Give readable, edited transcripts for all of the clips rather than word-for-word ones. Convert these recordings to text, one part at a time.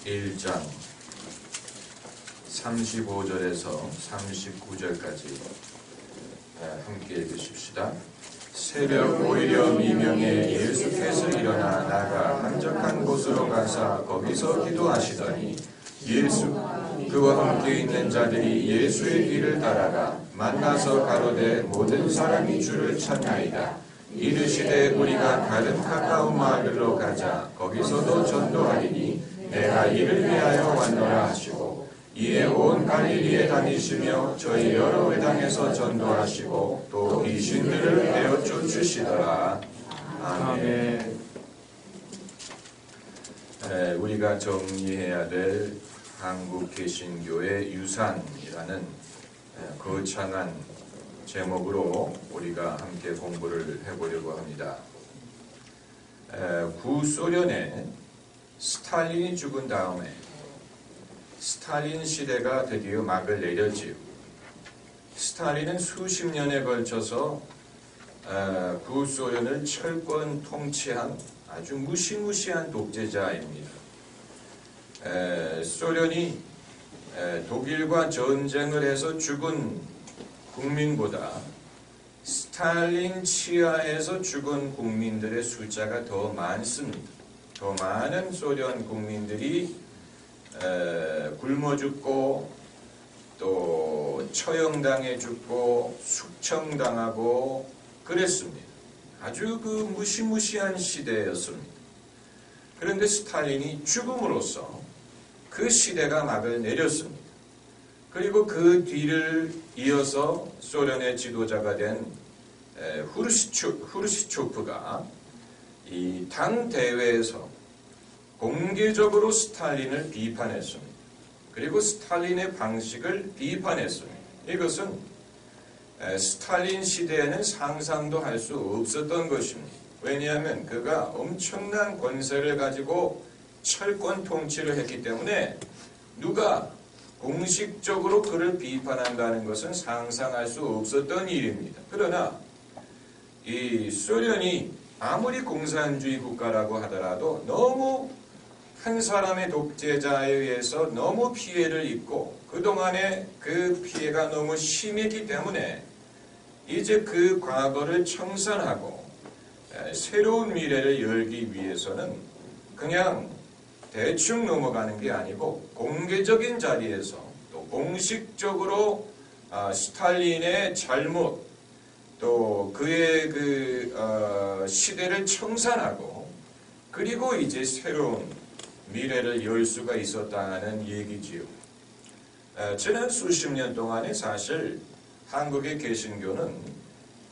1장 35절에서 39절까지 함께 읽으십시다. 새벽 오히려 미명에 예수께서 일어나 나가 한적한 곳으로 가사 거기서 기도하시더니 그와 함께 있는 자들이 예수의 뒤를 따라가 만나서 가로되 모든 사람이 주를 찾나이다. 이르시되 우리가 다른 가까운 마을로 가자. 거기서도 전도하리니 내가 이를 위하여 왔노라 하시고 이에 온 갈릴리에 다니시며 저희 여러 회당에서 전도하시고 또 귀신들을 내어 쫓으시더라. 아멘. 우리가 정리해야 될 한국 개신교의 유산이라는 거창한 제목으로 우리가 함께 공부를 해보려고 합니다. 구소련에 스탈린이 죽은 다음에 스탈린 시대가 드디어 막을 내렸지요. 스탈린은 수십 년에 걸쳐서 구소련을 철권 통치한 아주 무시무시한 독재자입니다. 소련이 독일과 전쟁을 해서 죽은 국민보다 스탈린 치하에서 죽은 국민들의 숫자가 더 많습니다. 더 많은 소련 국민들이 굶어 죽고 또 처형당해 죽고 숙청당하고 그랬습니다. 아주 그 무시무시한 시대였습니다. 그런데 스탈린이 죽음으로써 그 시대가 막을 내렸습니다. 그리고 그 뒤를 이어서 소련의 지도자가 된 후르시초프가 이 당 대회에서 공개적으로 스탈린을 비판했습니다. 그리고 스탈린의 방식을 비판했습니다. 이것은 스탈린 시대에는 상상도 할 수 없었던 것입니다. 왜냐하면 그가 엄청난 권세를 가지고 철권 통치를 했기 때문에 누가 공식적으로 그를 비판한다는 것은 상상할 수 없었던 일입니다. 그러나 이 소련이 아무리 공산주의 국가라고 하더라도 너무 한 사람의 독재자에 의해서 너무 피해를 입고 그동안에 그 피해가 너무 심했기 때문에 이제 그 과거를 청산하고 새로운 미래를 열기 위해서는 그냥 대충 넘어가는 게 아니고 공개적인 자리에서 또 공식적으로 스탈린의 잘못 또 그의 시대를 청산하고 그리고 이제 새로운 미래를 열 수가 있었다는 얘기지요. 지난 수십 년 동안에 사실 한국의 개신교는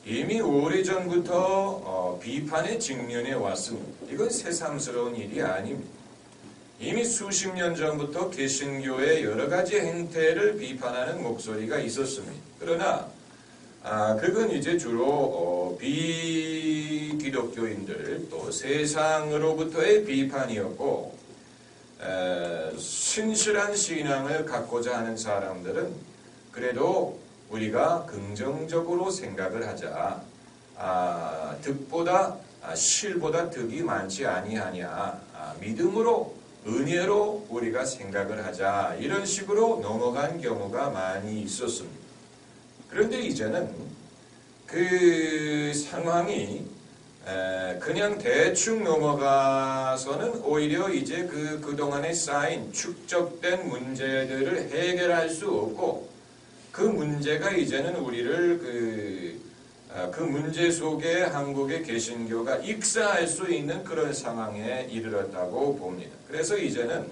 이미 오래전부터 비판에 직면해 왔습니다. 이건 새삼스러운 일이 아닙니다. 이미 수십 년 전부터 개신교의 여러 가지 행태를 비판하는 목소리가 있었습니다. 그러나 그건 이제 주로 비기독교인들 또 세상으로부터의 비판이었고 신실한 신앙을 갖고자 하는 사람들은 그래도 우리가 긍정적으로 생각을 하자. 득보다 실보다 득이 많지 아니하냐. 믿음으로 은혜로 우리가 생각을 하자. 이런 식으로 넘어간 경우가 많이 있었습니다. 그런데 이제는 그 상황이 그냥 대충 넘어가서는 오히려 이제 그동안에 쌓인 축적된 문제들을 해결할 수 없고 그 문제가 이제는 우리를 그 문제 속에 한국의 개신교가 익사할 수 있는 그런 상황에 이르렀다고 봅니다. 그래서 이제는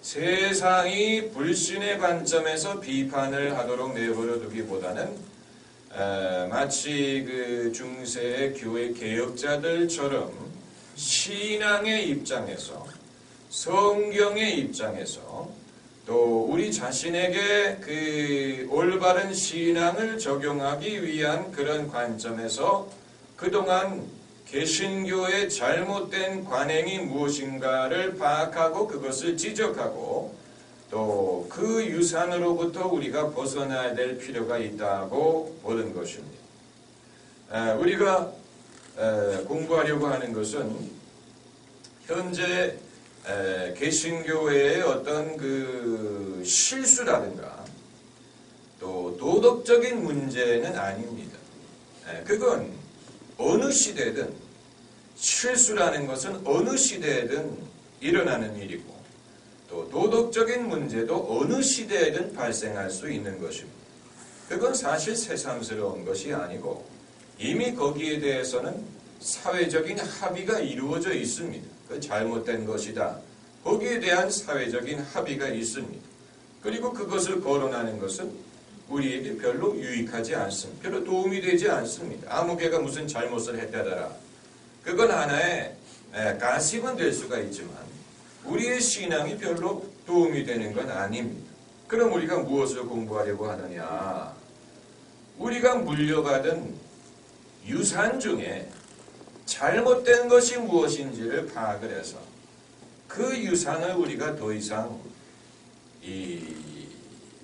세상이 불신의 관점에서 비판을 하도록 내버려 두기보다는 마치 그 중세의 교회 개혁자들처럼 신앙의 입장에서 성경의 입장에서 또 우리 자신에게 그 올바른 신앙을 적용하기 위한 그런 관점에서 그동안 개신교의 잘못된 관행이 무엇인가를 파악하고 그것을 지적하고 또 그 유산으로부터 우리가 벗어나야 될 필요가 있다고 보는 것입니다. 우리가 공부하려고 하는 것은 현재 개신교회의 어떤 그 실수라든가 또 도덕적인 문제는 아닙니다. 그건 어느 시대든 실수라는 것은 어느 시대에든 일어나는 일이고 또 도덕적인 문제도 어느 시대에든 발생할 수 있는 것입니다. 그건 사실 새삼스러운 것이 아니고 이미 거기에 대해서는 사회적인 합의가 이루어져 있습니다. 그 잘못된 것이다. 거기에 대한 사회적인 합의가 있습니다. 그리고 그것을 거론하는 것은 우리에게 별로 유익하지 않습니다. 별로 도움이 되지 않습니다. 아무 개가 무슨 잘못을 했다더라. 그건 하나의 가십은 될 수가 있지만 우리의 신앙이 별로 도움이 되는 건 아닙니다. 그럼 우리가 무엇을 공부하려고 하느냐? 우리가 물려받은 유산 중에 잘못된 것이 무엇인지를 파악을 해서 그 유산을 우리가 더 이상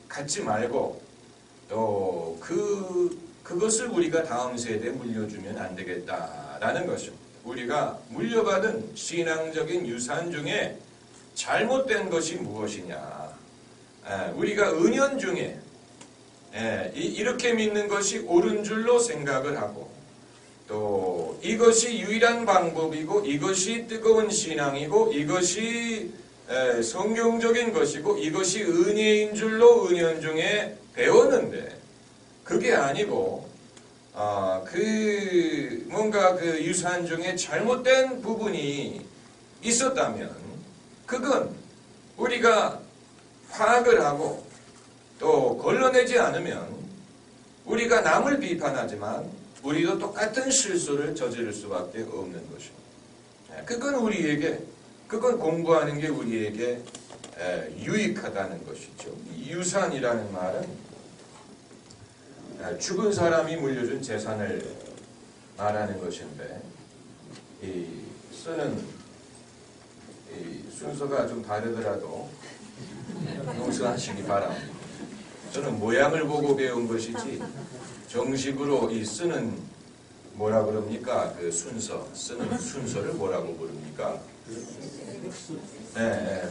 갖지 말고 또 그것을 우리가 다음 세대에 물려주면 안 되겠다라는 것입니다. 우리가 물려받은 신앙적인 유산 중에 잘못된 것이 무엇이냐? 우리가 은연 중에 이렇게 믿는 것이 옳은 줄로 생각을 하고 또 이것이 유일한 방법이고 이것이 뜨거운 신앙이고 이것이 성경적인 것이고 이것이 은혜인 줄로 은연 중에 배웠는데 그게 아니고 뭔가 그 유산 중에 잘못된 부분이 있었다면 그건 우리가 파악을 하고 또 걸러내지 않으면 우리가 남을 비판하지만 우리도 똑같은 실수를 저지를 수밖에 없는 것입니다. 그건 공부하는 게 우리에게 유익하다는 것이죠. 유산이라는 말은 죽은 사람이 물려준 재산을 말하는 것인데 쓰는 순서가 좀 다르더라도 용서하시기 바랍니다. 저는 모양을 보고 배운 것이지 정식으로 쓰는 뭐라 그럽니까? 그 쓰는 순서를 뭐라고 부릅니까?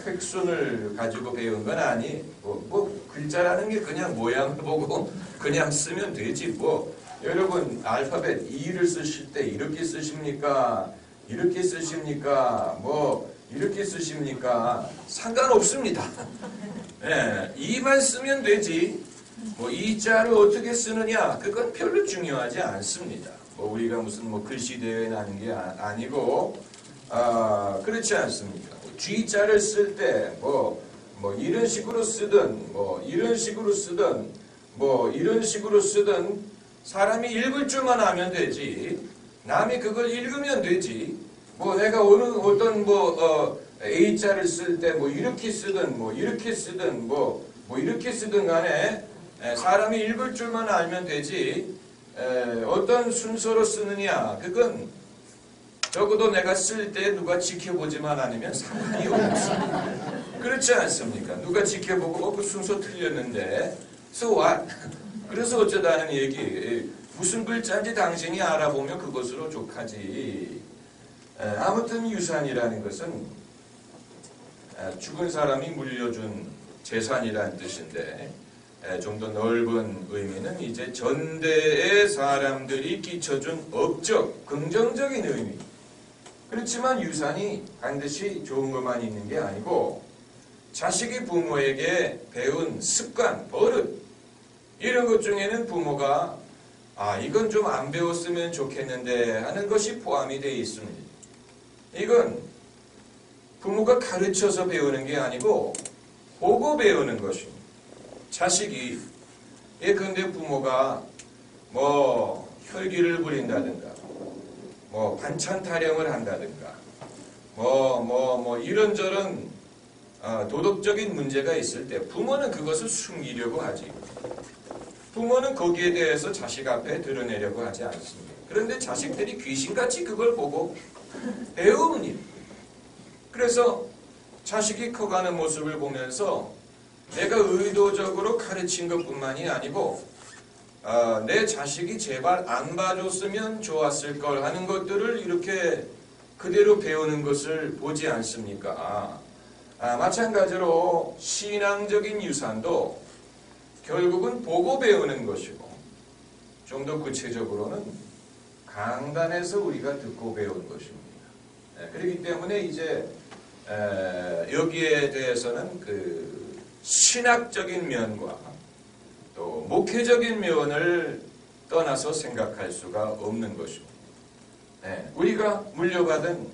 획순을 가지고 배운 건 뭐 글자라는 게 그냥 모양을 보고 그냥 쓰면 되지 여러분 알파벳 E를 쓰실 때 이렇게 쓰십니까? 이렇게 쓰십니까? 이렇게 쓰십니까? 상관없습니다. E만 쓰면 되지 E자를 어떻게 쓰느냐 그건 별로 중요하지 않습니다. 우리가 무슨 글씨 대회나 하는 게 아니고 그렇지 않습니까? G자를 쓸 때 이런 식으로 쓰든 이런 식으로 쓰든 이런 식으로 쓰든 사람이 읽을 줄만 아면 되지 남이 그걸 읽으면 되지 내가 어떤 A자를 쓸 때 이렇게 쓰든 이렇게 쓰든 이렇게 쓰든 간에 사람이 읽을 줄만 알면 되지 어떤 순서로 쓰느냐 그건 적어도 내가 쓸 때 누가 지켜보지만 않으면 상관이 없습니다. 그렇지 않습니까? 누가 지켜보고 그 순서 틀렸는데 so what? 그래서 어쩌다는 얘기 무슨 글자인지 당신이 알아보면 그것으로 족하지. 아무튼 유산이라는 것은 죽은 사람이 물려준 재산이라는 뜻인데 좀 더 넓은 의미는 이제 전대의 사람들이 끼쳐준 업적, 긍정적인 의미. 그렇지만 유산이 반드시 좋은 것만 있는 게 아니고 자식이 부모에게 배운 습관, 버릇 이런 것 중에는 부모가 이건 좀 안 배웠으면 좋겠는데 하는 것이 포함이 되어 있습니다. 이건 부모가 가르쳐서 배우는 게 아니고 보고 배우는 것입니다. 자식이 근데 부모가 혈기를 부린다든가 반찬 타령을 한다든가 이런저런 도덕적인 문제가 있을 때 부모는 그것을 숨기려고 하지. 부모는 거기에 대해서 자식 앞에 드러내려고 하지 않습니다. 그런데 자식들이 귀신같이 그걸 보고 배웁니다. 그래서 자식이 커가는 모습을 보면서 내가 의도적으로 가르친 것뿐만이 아니고 내 자식이 제발 안 봐줬으면 좋았을 걸 하는 것들을 이렇게 그대로 배우는 것을 보지 않습니까? 마찬가지로 신앙적인 유산도 결국은 보고 배우는 것이고, 좀 더 구체적으로는 강단에서 우리가 듣고 배우는 것입니다. 그렇기 때문에 이제 여기에 대해서는 그 신학적인 면과 또 목회적인 면을 떠나서 생각할 수가 없는 것입니다. 우리가 물려받은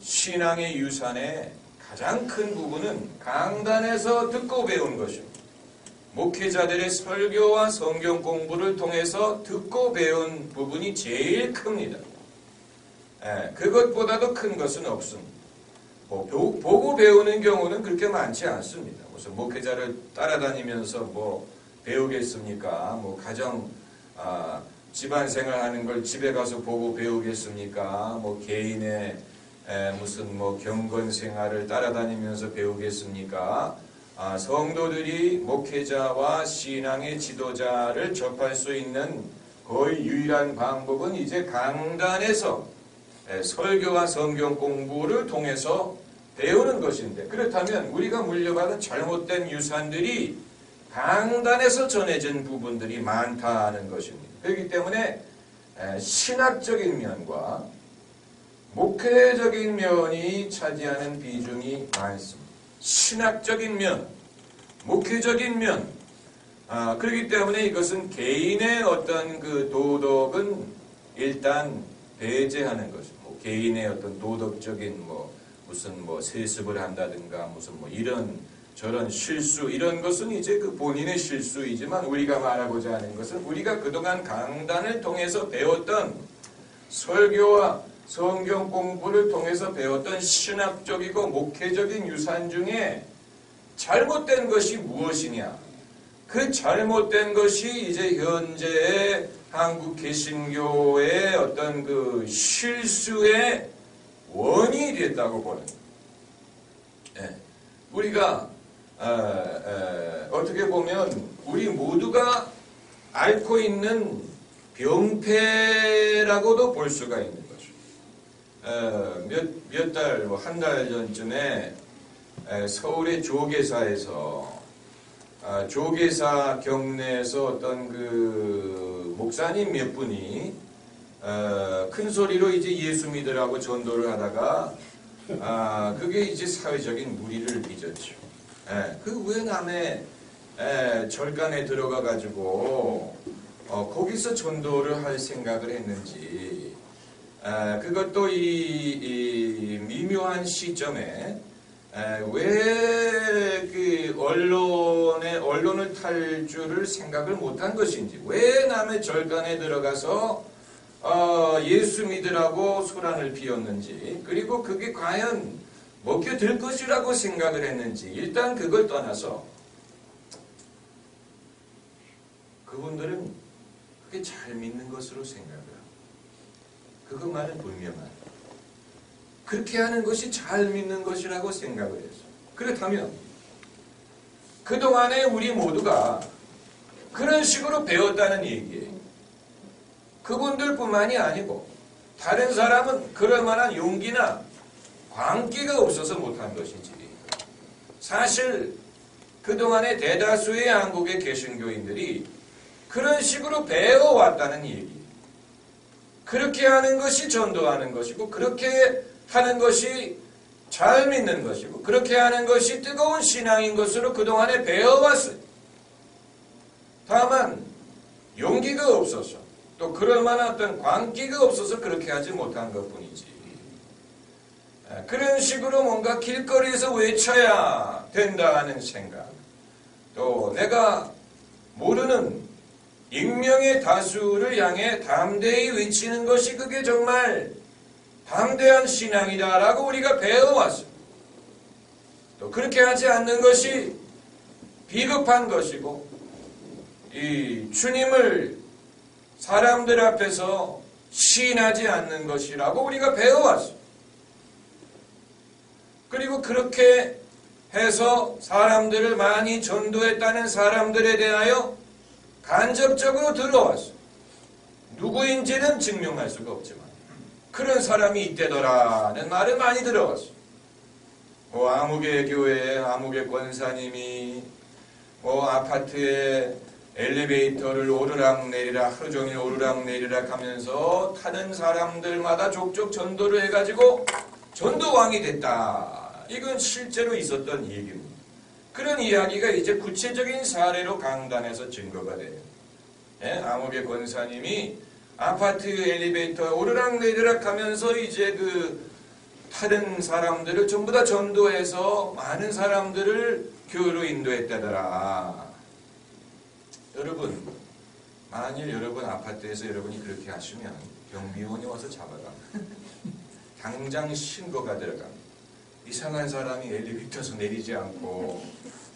신앙의 유산의 가장 큰 부분은 강단에서 듣고 배운 것입니다. 목회자들의 설교와 성경 공부를 통해서 듣고 배운 부분이 제일 큽니다. 그것보다도 큰 것은 없습니다. 보고 배우는 경우는 그렇게 많지 않습니다. 무슨 목회자를 따라다니면서 뭐 배우겠습니까? 뭐 가정, 집안 생활하는 걸 집에 가서 보고 배우겠습니까? 뭐 개인의 무슨 뭐 경건 생활을 따라다니면서 배우겠습니까? 성도들이 목회자와 신앙의 지도자를 접할 수 있는 거의 유일한 방법은 이제 강단에서 설교와 성경 공부를 통해서 배우는 것인데, 그렇다면 우리가 물려받은 잘못된 유산들이 강단에서 전해진 부분들이 많다는 것입니다. 그렇기 때문에 신학적인 면과 목회적인 면이 차지하는 비중이 많습니다. 신학적인 면, 목회적인 면. 그렇기 때문에 이것은 개인의 어떤 그 도덕은 일단 배제하는 것입니다. 개인의 어떤 도덕적인 무슨 세습을 한다든가 무슨 이런 저런 실수, 이런 것은 이제 그 본인의 실수이지만, 우리가 말하고자 하는 것은 우리가 그동안 강단을 통해서 배웠던 설교와 성경 공부를 통해서 배웠던 신학적이고 목회적인 유산 중에 잘못된 것이 무엇이냐. 그 잘못된 것이 이제 현재의 한국 개신교의 어떤 그 실수의 원인이 됐다고 보는 거예요. 우리가 어떻게 보면 우리 모두가 앓고 있는 병폐라고도 볼 수가 있는 거죠. 한 달 전쯤에 서울의 조계사에서 조계사 경내에서 어떤 그 목사님 몇 분이 큰 소리로 이제 예수 믿으라고 전도를 하다가 그게 이제 사회적인 물의를 빚었죠. 그 왜 남의 절간에 들어가 가지고 거기서 전도를 할 생각을 했는지, 그것도 이 미묘한 시점에 왜 그 언론을 탈 줄을 생각을 못한 것인지, 왜 남의 절간에 들어가서 예수 믿으라고 소란을 피웠는지, 그리고 그게 과연 먹혀들 것이라고 생각을 했는지, 일단 그걸 떠나서 그분들은 그게 잘 믿는 것으로 생각을 합니다. 그것만은 분명한, 그렇게 하는 것이 잘 믿는 것이라고 생각을 했어요. 그렇다면 그동안에 우리 모두가 그런 식으로 배웠다는 얘기예요. 그분들뿐만이 아니고 다른 사람은 그럴 만한 용기나 광기가 없어서 못한 것이지, 사실 그동안의 대다수의 한국의 개신교인들이 그런 식으로 배워왔다는 얘기. 그렇게 하는 것이 전도하는 것이고, 그렇게 하는 것이 잘 믿는 것이고, 그렇게 하는 것이 뜨거운 신앙인 것으로 그동안에 배워왔어요. 다만 용기가 없어서, 또 그럴 만한 어떤 광기가 없어서 그렇게 하지 못한 것뿐이지, 그런 식으로 뭔가 길거리에서 외쳐야 된다는 생각, 또 내가 모르는 익명의 다수를 향해 담대히 외치는 것이 그게 정말 담대한 신앙이다라고 우리가 배워왔어요. 또 그렇게 하지 않는 것이 비겁한 것이고, 이 주님을 사람들 앞에서 시인하지 않는 것이라고 우리가 배워왔어요. 그리고 그렇게 해서 사람들을 많이 전도했다는 사람들에 대하여 간접적으로 들어왔어요. 누구인지는 증명할 수가 없지만 그런 사람이 있대더라는 말을 많이 들어봤어. 아무개 교회, 아무개 권사님이 아파트에 엘리베이터를 오르락내리락 하루 종일 오르락내리락 하면서 타는 사람들마다 족족 전도를 해가지고 전도왕이 됐다. 이건 실제로 있었던 얘기입니다. 그런 이야기가 이제 구체적인 사례로 강단에서 증거가 돼요. 아무개 권사님이 아파트 엘리베이터 오르락내리락 하면서 이제 타는 사람들을 전부 다 전도해서 많은 사람들을 교회로 인도했다더라. 여러분, 만일 여러분 아파트에서 여러분이 그렇게 하시면 경비원이 와서 잡아가. 당장 신고가 들어갑니다. 이상한 사람이 엘리베이터에서 내리지 않고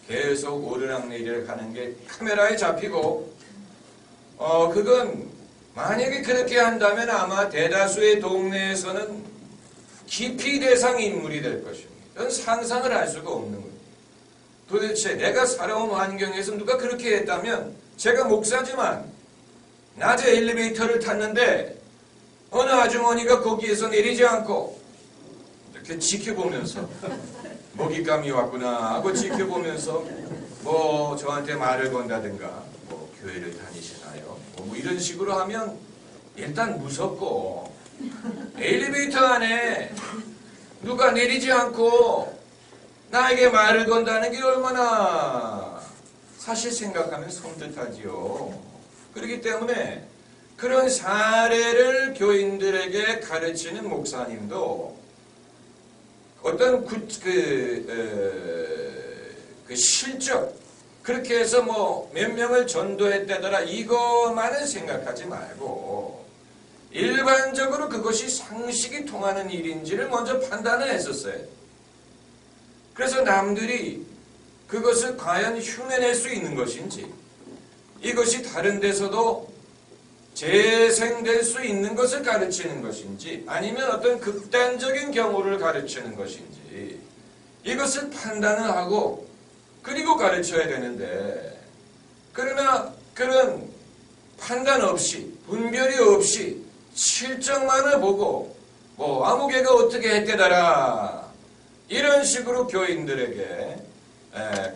계속 오르락내리락 하는 게 카메라에 잡히고 그건 만약에 그렇게 한다면 아마 대다수의 동네에서는 기피 대상 인물이 될 것입니다. 그건 상상을 할 수가 없는 거예요. 도대체 내가 살아온 환경에서 누가 그렇게 했다면 제가 목사지만 낮에 엘리베이터를 tas는데 어느 아주머니가 거기에서 내리지 않고 이렇게 지켜보면서 먹잇감이 왔구나 하고 지켜보면서 저한테 말을 건다든가 교회를 다니시나요? 이런 식으로 하면 일단 무섭고 엘리베이터 안에 누가 내리지 않고 나에게 말을 건다는 게 얼마나 사실 생각하면 섬뜩하지요. 그렇기 때문에 그런 사례를 교인들에게 가르치는 목사님도 어떤 실적 그렇게 해서 몇 명을 전도했다더라 이것만은 생각하지 말고 일반적으로 그것이 상식이 통하는 일인지를 먼저 판단을 했었어요. 그래서 남들이 그것을 과연 흉내낼 수 있는 것인지 이것이 다른 데서도 재생될 수 있는 것을 가르치는 것인지 아니면 어떤 극단적인 경우를 가르치는 것인지 이것을 판단을 하고 그리고 가르쳐야 되는데 그러나 그런 판단 없이 분별이 없이 실적만을 보고 아무개가 어떻게 했대더라 이런 식으로 교인들에게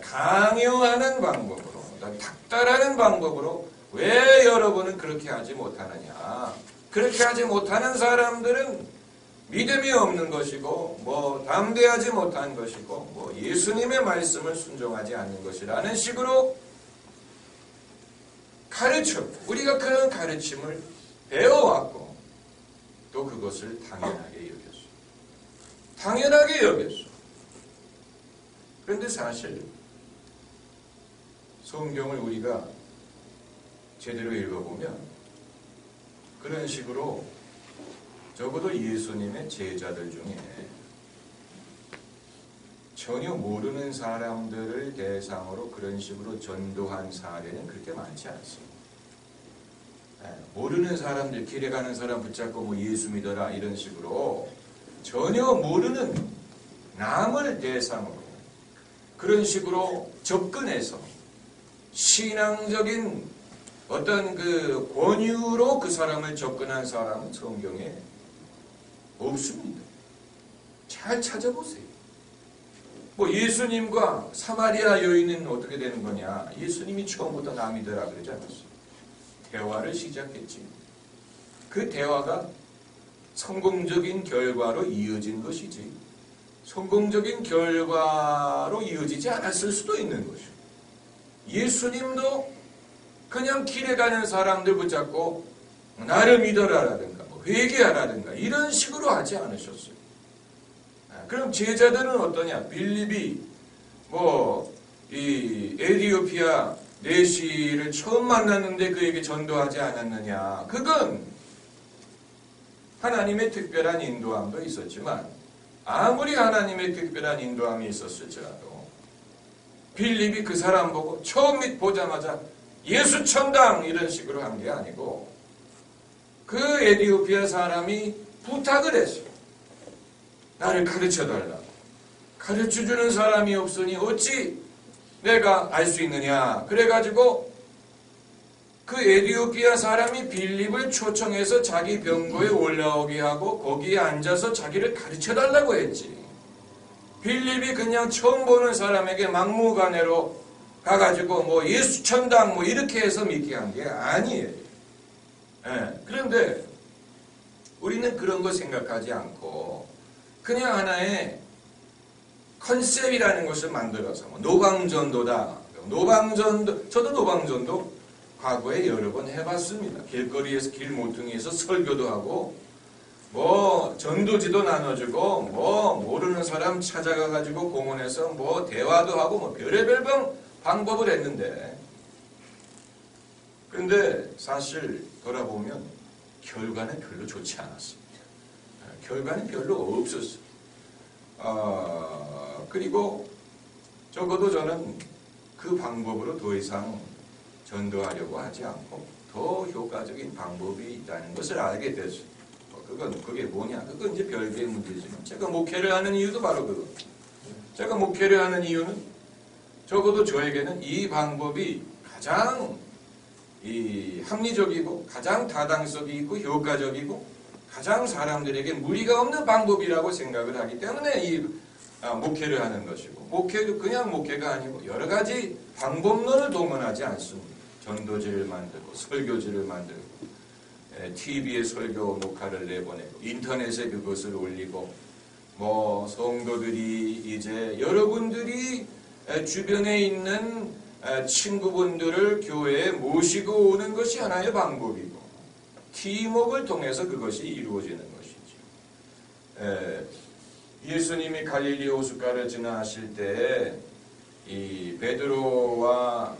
강요하는 방법으로 닥달하는 방법으로 왜 여러분은 그렇게 하지 못하느냐. 그렇게 하지 못하는 사람들은 믿음이 없는 것이고 담대하지 못한 것이고 예수님의 말씀을 순종하지 않는 것이라는 식으로 가르쳐 우리가 그런 가르침을 배워왔고 또 그것을 당연하게 여겼어. 당연하게 여겼어. 그런데 사실 성경을 우리가 제대로 읽어보면 그런 식으로 적어도 예수님의 제자들 중에 전혀 모르는 사람들을 대상으로 그런 식으로 전도한 사례는 그렇게 많지 않습니다. 모르는 사람들, 길에 가는 사람 붙잡고 예수 믿어라 이런 식으로 전혀 모르는 남을 대상으로 그런 식으로 접근해서 신앙적인 어떤 권유로 그 사람을 접근한 사람은 성경에 없습니다. 잘 찾아보세요. 예수님과 사마리아 여인은 어떻게 되는 거냐. 예수님이 처음부터 남이더라 그러지 않았어요. 대화를 시작했지. 그 대화가 성공적인 결과로 이어진 것이지 성공적인 결과로 이어지지 않았을 수도 있는 것이죠. 예수님도 그냥 길에 가는 사람들 붙잡고 나를 믿어라라든가 회개하라든가 이런 식으로 하지 않으셨어요. 그럼 제자들은 어떠냐? 빌립이 이 에디오피아 내시를 처음 만났는데 그에게 전도하지 않았느냐? 그건 하나님의 특별한 인도함도 있었지만 아무리 하나님의 특별한 인도함이 있었을지라도 빌립이 그 사람 보고 처음 보자마자 예수 천당 이런 식으로 한 게 아니고 그 에디오피아 사람이 부탁을 했어요. 나를 가르쳐달라고. 가르쳐주는 사람이 없으니 어찌 내가 알 수 있느냐. 그래가지고 그 에디오피아 사람이 빌립을 초청해서 자기 병거에 올라오게 하고 거기에 앉아서 자기를 가르쳐달라고 했지. 빌립이 그냥 처음 보는 사람에게 막무가내로 가가지고 뭐 예수 천당 뭐 이렇게 해서 믿게 한 게 아니에요. 그런데 우리는 그런 거 생각하지 않고 그냥 하나의 컨셉이라는 것을 만들어서 뭐 노방전도다. 노방전도, 저도 노방전도 과거에 여러 번 해봤습니다. 길거리에서 길모퉁이에서 설교도 하고 뭐 전도지도 나눠주고 뭐 모르는 사람 찾아가가지고 공원에서 뭐 대화도 하고 뭐 별의별 방법을 했는데 근데 사실 돌아보면 결과는 별로 좋지 않았습니다. 결과는 별로 없었어요. 그리고 적어도 저는 그 방법으로 더 이상 전도하려고 하지 않고 더 효과적인 방법이 있다는 것을 알게 됐어요. 그게 뭐냐? 그건 이제 별개의 문제지만 제가 목회를 하는 이유도 바로 그거. 제가 목회를 하는 이유는 적어도 저에게는 이 방법이 가장 합리적이고 가장 타당성이 있고 효과적이고 가장 사람들에게 무리가 없는 방법이라고 생각을 하기 때문에 이 목회를 하는 것이고 목회도 그냥 목회가 아니고 여러 가지 방법론을 동원하지 않습니다. 전도지를 만들고 설교지를 만들고 TV에 설교 녹화를 내보내고 인터넷에 그것을 올리고 뭐 성도들이 이제 여러분들이 주변에 있는 친구분들을 교회에 모시고 오는 것이 하나의 방법이고 팀웍을 통해서 그것이 이루어지는 것이죠. 예수님이 갈릴리 호숫가를 지나실 때 이 베드로와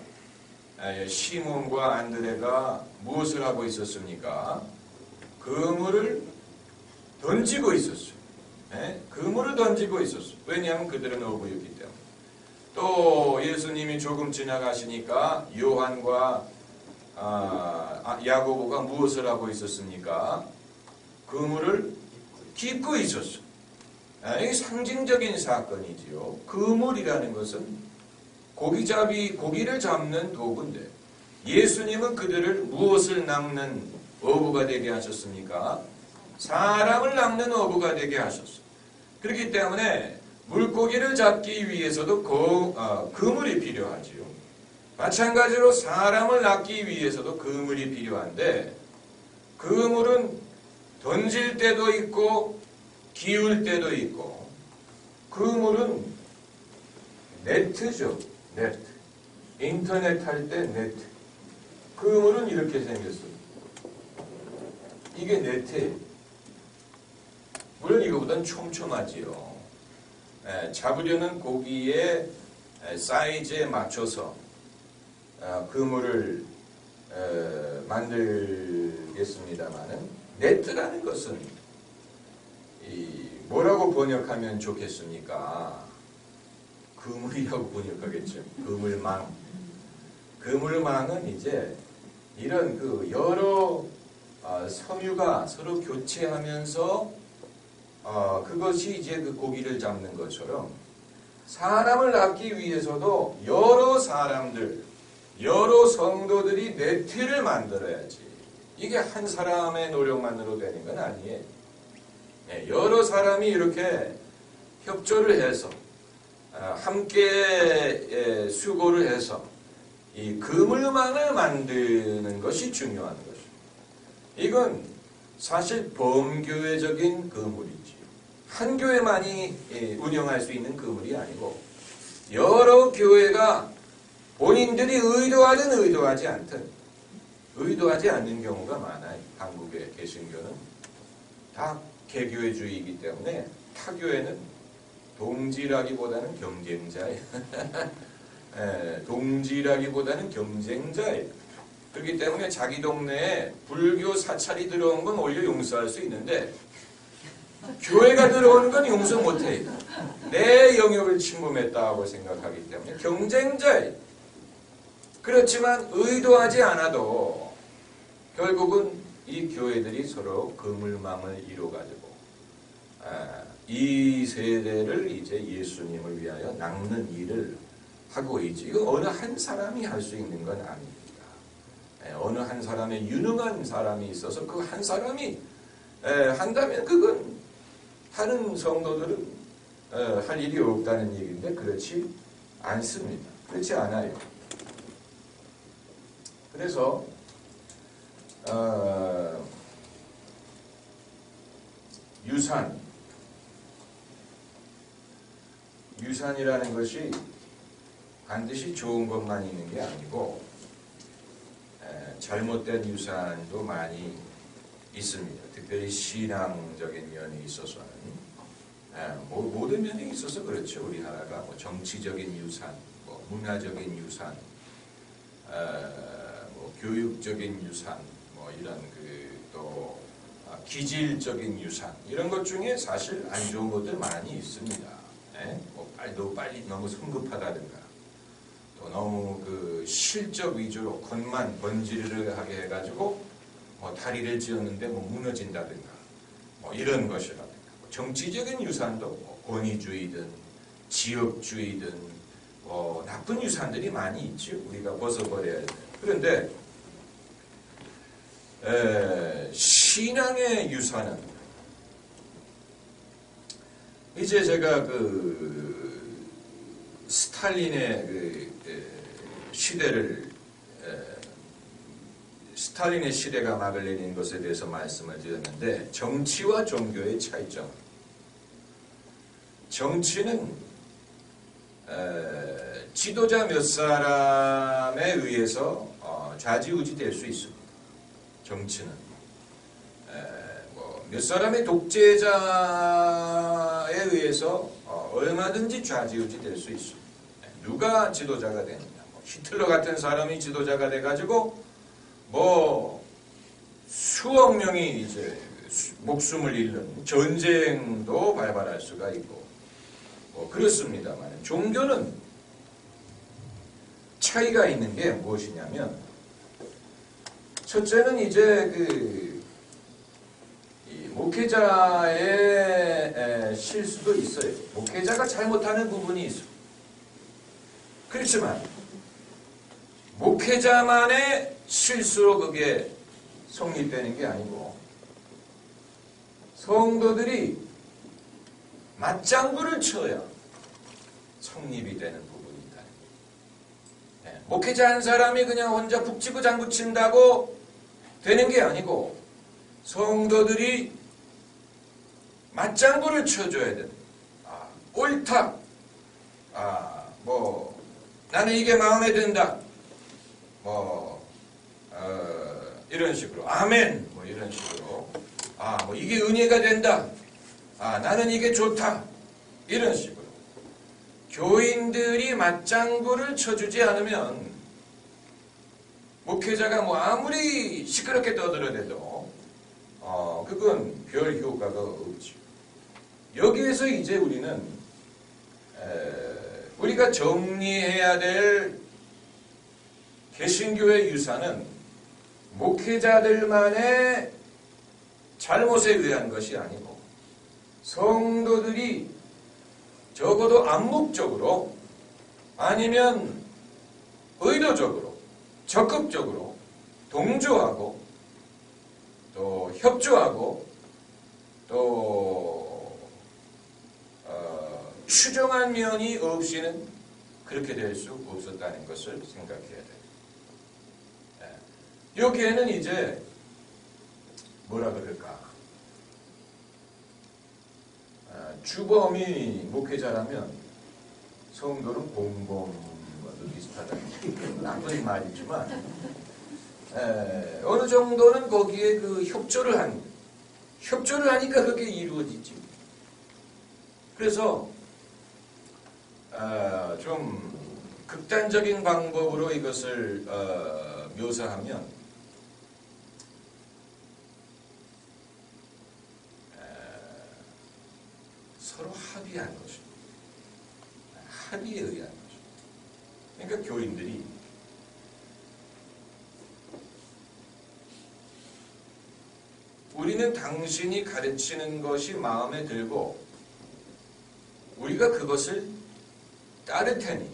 시몬과 안드레가 무엇을 하고 있었습니까? 그물을 던지고 있었어요. 그물을 던지고 있었어요. 왜냐하면 그들은 어부였기 때문에. 또 예수님이 조금 지나가시니까 요한과 야고보가 무엇을 하고 있었습니까? 그물을 깃고 있었어요. 이게 상징적인 사건이지요. 그물이라는 것은 고기를 잡는 도구인데 예수님은 그들을 무엇을 낚는 어부가 되게 하셨습니까? 사람을 낚는 어부가 되게 하셨어요. 그렇기 때문에 물고기를 잡기 위해서도 그물이 필요하지요. 마찬가지로 사람을 낚기 위해서도 그물이 필요한데 그물은 던질 때도 있고 기울 때도 있고 그물은 네트죠. 네트. 인터넷 할 때 네트. 그물은 이렇게 생겼어요. 이게 네트예요. 물론 이거보다는 촘촘하지요. 잡으려는 고기의 사이즈에 맞춰서 그물을 만들겠습니다만은 네트라는 것은 뭐라고 번역하면 좋겠습니까? 그물이라고 번역하겠죠. 그물망. 그물망은 이제 이런 여러 섬유가 서로 교체하면서 그것이 이제 그 고기를 잡는 것처럼 사람을 낚기 위해서도 여러 사람들, 여러 성도들이 네트를 만들어야지. 이게 한 사람의 노력만으로 되는 건 아니에요. 여러 사람이 이렇게 협조를 해서 함께 수고를 해서 이 그물망을 만드는 것이 중요한 것이죠. 이건 사실 범교회적인 그물이지요. 한 교회만이 운영할 수 있는 그물이 아니고 여러 교회가 본인들이 의도하든 의도하지 않든 의도하지 않는 경우가 많아요. 한국의 개신교는 다 개교회주의이기 때문에 타교회는 동지라기보다는 경쟁자예요. 동지라기보다는 경쟁자예요. 그렇기 때문에 자기 동네에 불교 사찰이 들어온 건 오히려 용서할 수 있는데 교회가 들어오는 건 용서 못해요. 내 영역을 침범했다고 생각하기 때문에 경쟁자예요. 그렇지만 의도하지 않아도 결국은 이 교회들이 서로 그물망을 이루어가지고 이 세대를 이제 예수님을 위하여 낚는 일을 하고 있지. 이거 어느 한 사람이 할 수 있는 건 아닙니다. 어느 한 사람의 유능한 사람이 있어서 그 한 사람이 한다면 그건 다른 성도들은 할 일이 없다는 얘기인데 그렇지 않습니다. 그렇지 않아요. 그래서 유산이라는 것이 반드시 좋은 것만 있는 게 아니고 잘못된 유산도 많이 있습니다. 특별히 신앙적인 면에 있어서는 모든 면에 있어서 그렇죠. 우리나라가 뭐 정치적인 유산, 뭐 문화적인 유산, 뭐 교육적인 유산, 뭐 이런 또 기질적인 유산 이런 것 중에 사실 안 좋은 것들 많이 있습니다. 뭐 빨리 너무 성급하다든가 또 너무 그 실적 위주로 겉만 번지르르하게 해가지고 뭐 다리를 지었는데 뭐 무너진다든가 뭐 이런 것이라든가 정치적인 유산도 뭐 권위주의든 지역주의든 뭐 나쁜 유산들이 많이 있죠. 우리가 벗어버려야 돼요. 그런데 신앙의 유산은 이제 제가 스탈린의 스탈린의 시대가 막을 내리는 것에 대해서 말씀을 드렸는데 정치와 종교의 차이점. 정치는 지도자 몇 사람에 의해서 좌지우지 될 수 있습니다. 정치는 몇 사람의 독재자에 의해서 얼마든지 좌지우지 될 수 있습니다. 누가 지도자가 되느냐. 히틀러 같은 사람이 지도자가 돼가지고 뭐 수억 명이 이제 목숨을 잃는 전쟁도 발발할 수가 있고 뭐 그렇습니다만 종교는 차이가 있는 게 무엇이냐면 첫째는 이제 이 목회자의 실수도 있어요. 목회자가 잘못하는 부분이 있어요. 그렇지만 목회자만의 실수로 그게 성립되는 게 아니고 성도들이 맞장구를 쳐야 성립이 되는 부분이 있다는 거예요. 목회자 한 사람이 그냥 혼자 북치고 장구친다고 되는 게 아니고 성도들이 맞장구를 쳐줘야 되는 옳다. 나는 이게 마음에 든다. 이런 식으로 아멘 뭐 이런 식으로 이게 은혜가 된다. 나는 이게 좋다. 이런 식으로 교인들이 맞장구를 쳐주지 않으면 목회자가 아무리 시끄럽게 떠들어대도 그건 별 효과가 없죠. 여기에서 이제 우리가 정리해야 될 개신교의 유산은 목회자들만의 잘못에 의한 것이 아니고 성도들이 적어도 암묵적으로 아니면 의도적으로 적극적으로 동조하고 또 협조하고 또 추정한 면이 없이는 그렇게 될 수 없었다는 것을 생각해야 돼요. 여기에는 이제 뭐라 그럴까? 주범이 목회자라면 성도는 공범과도 비슷하다. 나쁜 말이지만 어느 정도는 거기에 협조를 하니까 그게 이루어지지. 그래서 좀 극단적인 방법으로 이것을 묘사하면 서로 합의한 것입니다. 합의에 의한 것입니다. 그러니까 교인들이 우리는 당신이 가르치는 것이 마음에 들고 우리가 그것을 따를 테니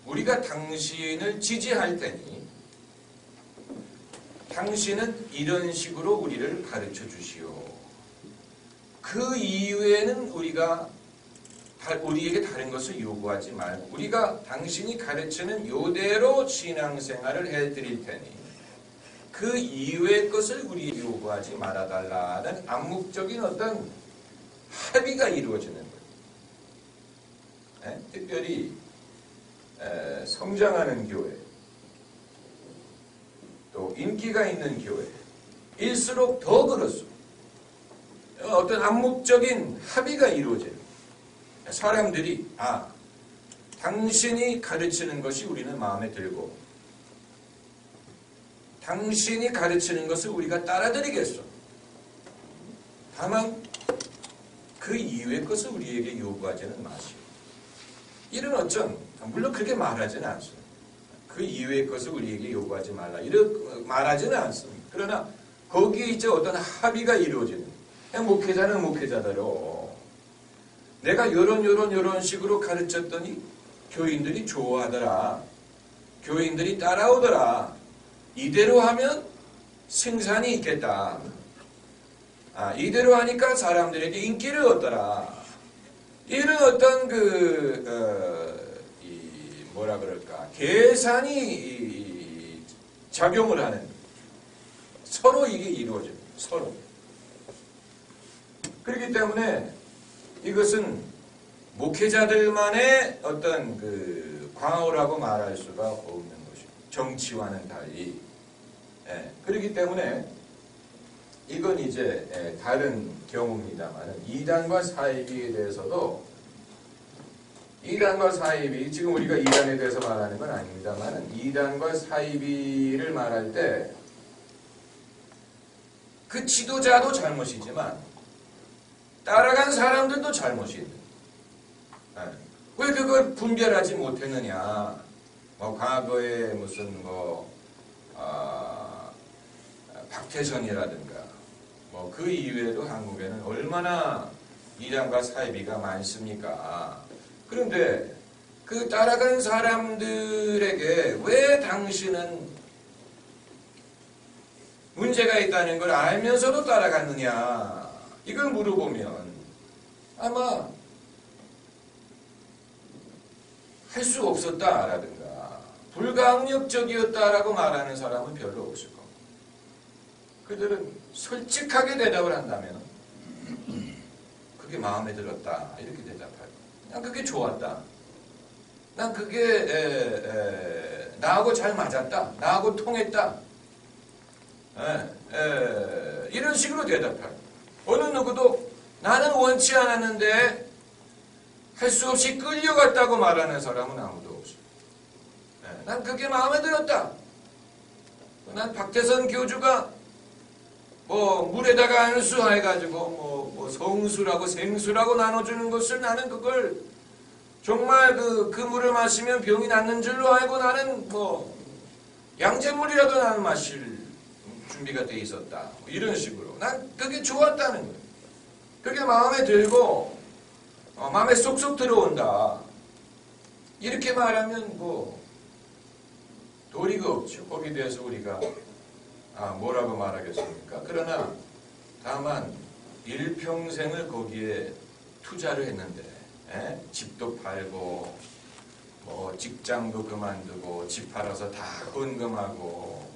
우리가 당신을 지지할 테니 당신은 이런 식으로 우리를 가르쳐 주시오. 그 이후에는 우리에게 다른 것을 요구하지 말고 우리가 당신이 가르치는 요대로 신앙생활을 해드릴 테니 그 이후의 것을 우리에게 요구하지 말아달라는 암묵적인 어떤 합의가 이루어지는 거예요. 특별히 성장하는 교회, 또 인기가 있는 교회, 일수록 더 그렇습니다. 어떤 암묵적인 합의가 이루어져요. 사람들이 당신이 가르치는 것이 우리는 마음에 들고 당신이 가르치는 것을 우리가 따라드리겠소. 다만 그 이후의 것을 우리에게 요구하지는 마시오. 이런 물론 그렇게 말하지는 않습니다. 그 이후의 것을 우리에게 요구하지 말라. 이렇게 말하지는 않습니다. 그러나 거기에 이제 어떤 합의가 이루어지는 거예요. 목회자는 목회자대로 내가 요런 식으로 가르쳤더니 교인들이 좋아하더라. 교인들이 따라오더라. 이대로 하면 생산이 있겠다. 이대로 하니까 사람들에게 인기를 얻더라. 이런 어떤 계산이 작용을 하는 서로 이게 이루어져요. 서로. 그렇기 때문에 이것은 목회자들만의 어떤 광어라고 말할 수가 없는 것이죠. 정치와는 달리. 그렇기 때문에 이건 이제 다른 경우입니다만 이단과 사이비에 대해서도 이단과 사이비, 지금 우리가 이단에 대해서 말하는 건 아닙니다만 이단과 사이비를 말할 때 그 지도자도 잘못이지만 따라간 사람들도 잘못이 있는. 왜 그걸 분별하지 못했느냐. 과거에 무슨 박태선이라든가 그 이후에도 한국에는 얼마나 이단과 사이비가 많습니까? 그런데 그 따라간 사람들에게 왜 당신은 문제가 있다는 걸 알면서도 따라갔느냐? 이걸 물어보면 아마 할 수 없었다라든가 불가항력적이었다라고 말하는 사람은 별로 없을 겁니다. 그들은 솔직하게 대답을 한다면 그게 마음에 들었다 이렇게 대답할 거예요. 난 그게 좋았다. 난 그게 나하고 잘 맞았다. 나하고 통했다. 이런 식으로 대답할 거예요. 어느 누구도 나는 원치 않았는데 할 수 없이 끌려갔다고 말하는 사람은 아무도 없어요. 난 그게 마음에 들었다. 난 박태선 교주가 물에다가 안수해가지고 성수라고 생수라고 나눠주는 것을 나는 그걸 정말 그 물을 마시면 병이 낫는 줄로 알고 나는 양잿물이라도 나는 마실 준비가 돼 있었다. 이런 식으로 난 그게 좋았다는 거예요. 그게 마음에 들고 마음에 쏙쏙 들어온다. 이렇게 말하면 도리가 없죠. 거기에 대해서 우리가 뭐라고 말하겠습니까? 그러나 다만 일평생을 거기에 투자를 했는데 집도 팔고 직장도 그만두고 집 팔아서 다 헌금하고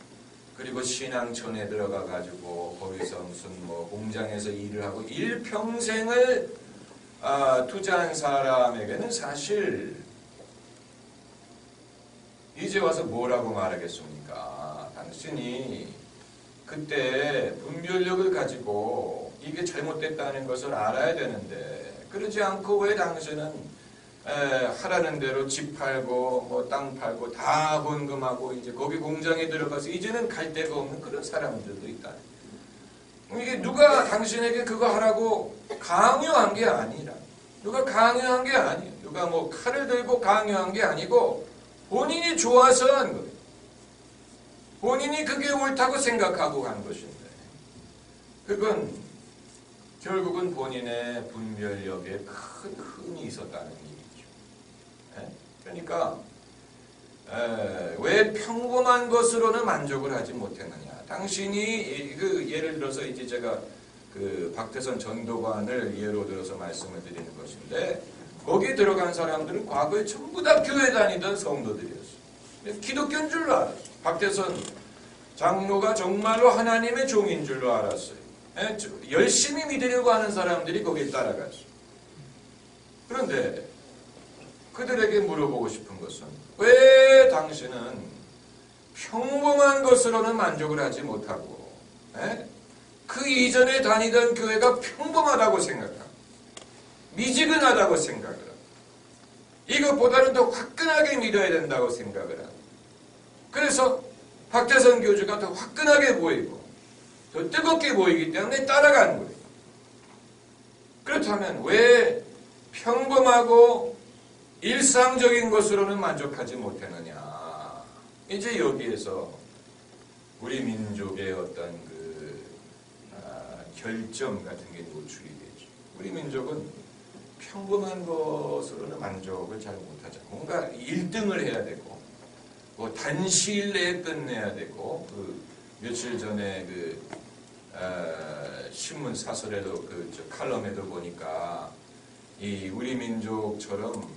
그리고 신앙촌에 들어가 가지고 거기서 무슨 공장에서 일을 하고 일평생을 투자한 사람에게는 사실 이제 와서 뭐라고 말하겠습니까? 당신이 그때 분별력을 가지고 이게 잘못됐다는 것을 알아야 되는데 그러지 않고 왜 당신은 하라는 대로 집 팔고 땅 팔고 다 헌금하고 이제 거기 공장에 들어가서 이제는 갈 데가 없는 그런 사람들도 있다. 이게 누가 당신에게 그거 하라고 강요한 게 아니라 누가 강요한 게 아니에요. 누가 칼을 들고 강요한 게 아니고 본인이 좋아서 한 거예요. 본인이 그게 옳다고 생각하고 한 것인데 그건 결국은 본인의 분별력에 큰 흠이 있었다는 얘기죠. 그러니까 왜 평범한 것으로는 만족을 하지 못했느냐? 당신이 예를 들어서 이제 제가 박태선 전도관을 예로 들어서 말씀을 드리는 것인데 거기에 들어간 사람들은 과거에 전부 다 교회 다니던 성도들이었어요. 기독교인 줄로 알았어요. 박태선 장로가 정말로 하나님의 종인 줄로 알았어요. 열심히 믿으려고 하는 사람들이 거기에 따라갔어요. 그런데 그들에게 물어보고 싶은 것은 왜 당신은 평범한 것으로는 만족을 하지 못하고 그 이전에 다니던 교회가 평범하다고 생각하고 미지근하다고 생각을 하고 이것보다는 더 화끈하게 믿어야 된다고 생각을 하고 그래서 박태선 교주가 더 화끈하게 보이고 더 뜨겁게 보이기 때문에 따라가는 거예요. 그렇다면 왜 평범하고 일상적인 것으로는 만족하지 못했느냐. 이제 여기에서 우리 민족의 어떤 결점 같은 게 노출이 되죠. 우리 민족은 평범한 것으로는 만족을 잘 못하죠. 뭔가 1등을 해야 되고 뭐 단시일 내에 끝내야 되고 며칠 전에 신문 사설에도 칼럼에도 보니까 이 우리 민족처럼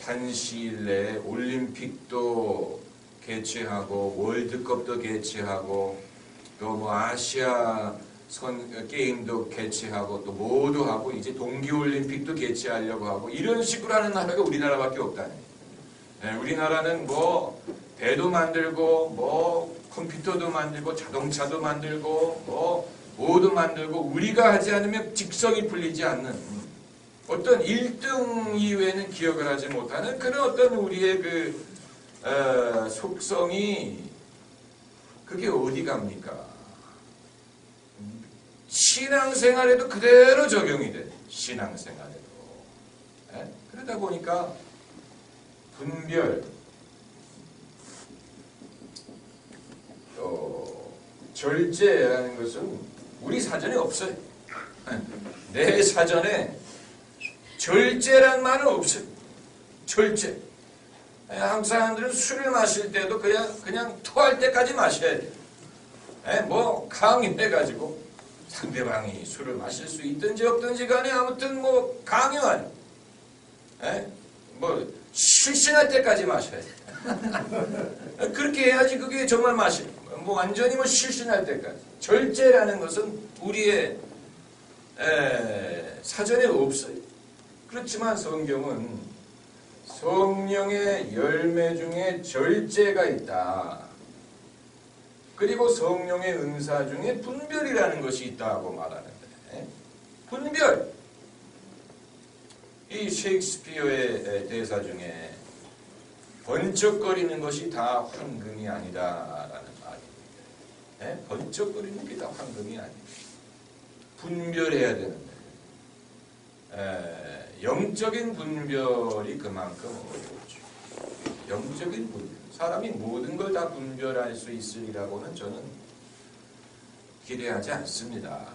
단시일 내에 올림픽도 개최하고 월드컵도 개최하고 또 뭐 아시아 게임도 개최하고 또 모두 하고 이제 동계올림픽도 개최하려고 하고 이런 식으로 하는 나라가 우리나라밖에 없다는 거예요. 우리나라는 뭐 배도 만들고 뭐 컴퓨터도 만들고 자동차도 만들고 뭐 뭐도 만들고 우리가 하지 않으면 직성이 풀리지 않는 어떤 1등 이외에는 기억을 하지 못하는 그런 어떤 우리의 속성이 그게 어디 갑니까? 신앙생활에도 그대로 적용이 돼. 신앙생활에도. 그러다 보니까 분별, 또 절제라는 것은 우리 사전에 없어요. 내 사전에 절제란 말은 없어요. 절제. 한국 사람들은 술을 마실 때도 그냥 토할 때까지 마셔야 돼요. 뭐 강요해가지고 상대방이 술을 마실 수 있든지 없든지 간에 아무튼 뭐 강요하니 뭐 실신할 때까지 마셔야 돼. 그렇게 해야지 그게 정말 뭐 완전히 뭐 실신할 때까지. 절제라는 것은 우리의 사전에 없어요. 그렇지만 성경은 성령의 열매 중에 절제가 있다. 그리고 성령의 은사 중에 분별이라는 것이 있다고 말하는데 분별. 이 셰익스피어의 대사 중에 번쩍거리는 것이 다 황금이 아니다라는 말입니다. 번쩍거리는 게 다 황금이 아니다. 분별해야 되는데 영적인 분별이 그만큼 어렵죠. 영적인 분별. 사람이 모든 걸 다 분별할 수 있으리라고는 저는 기대하지 않습니다.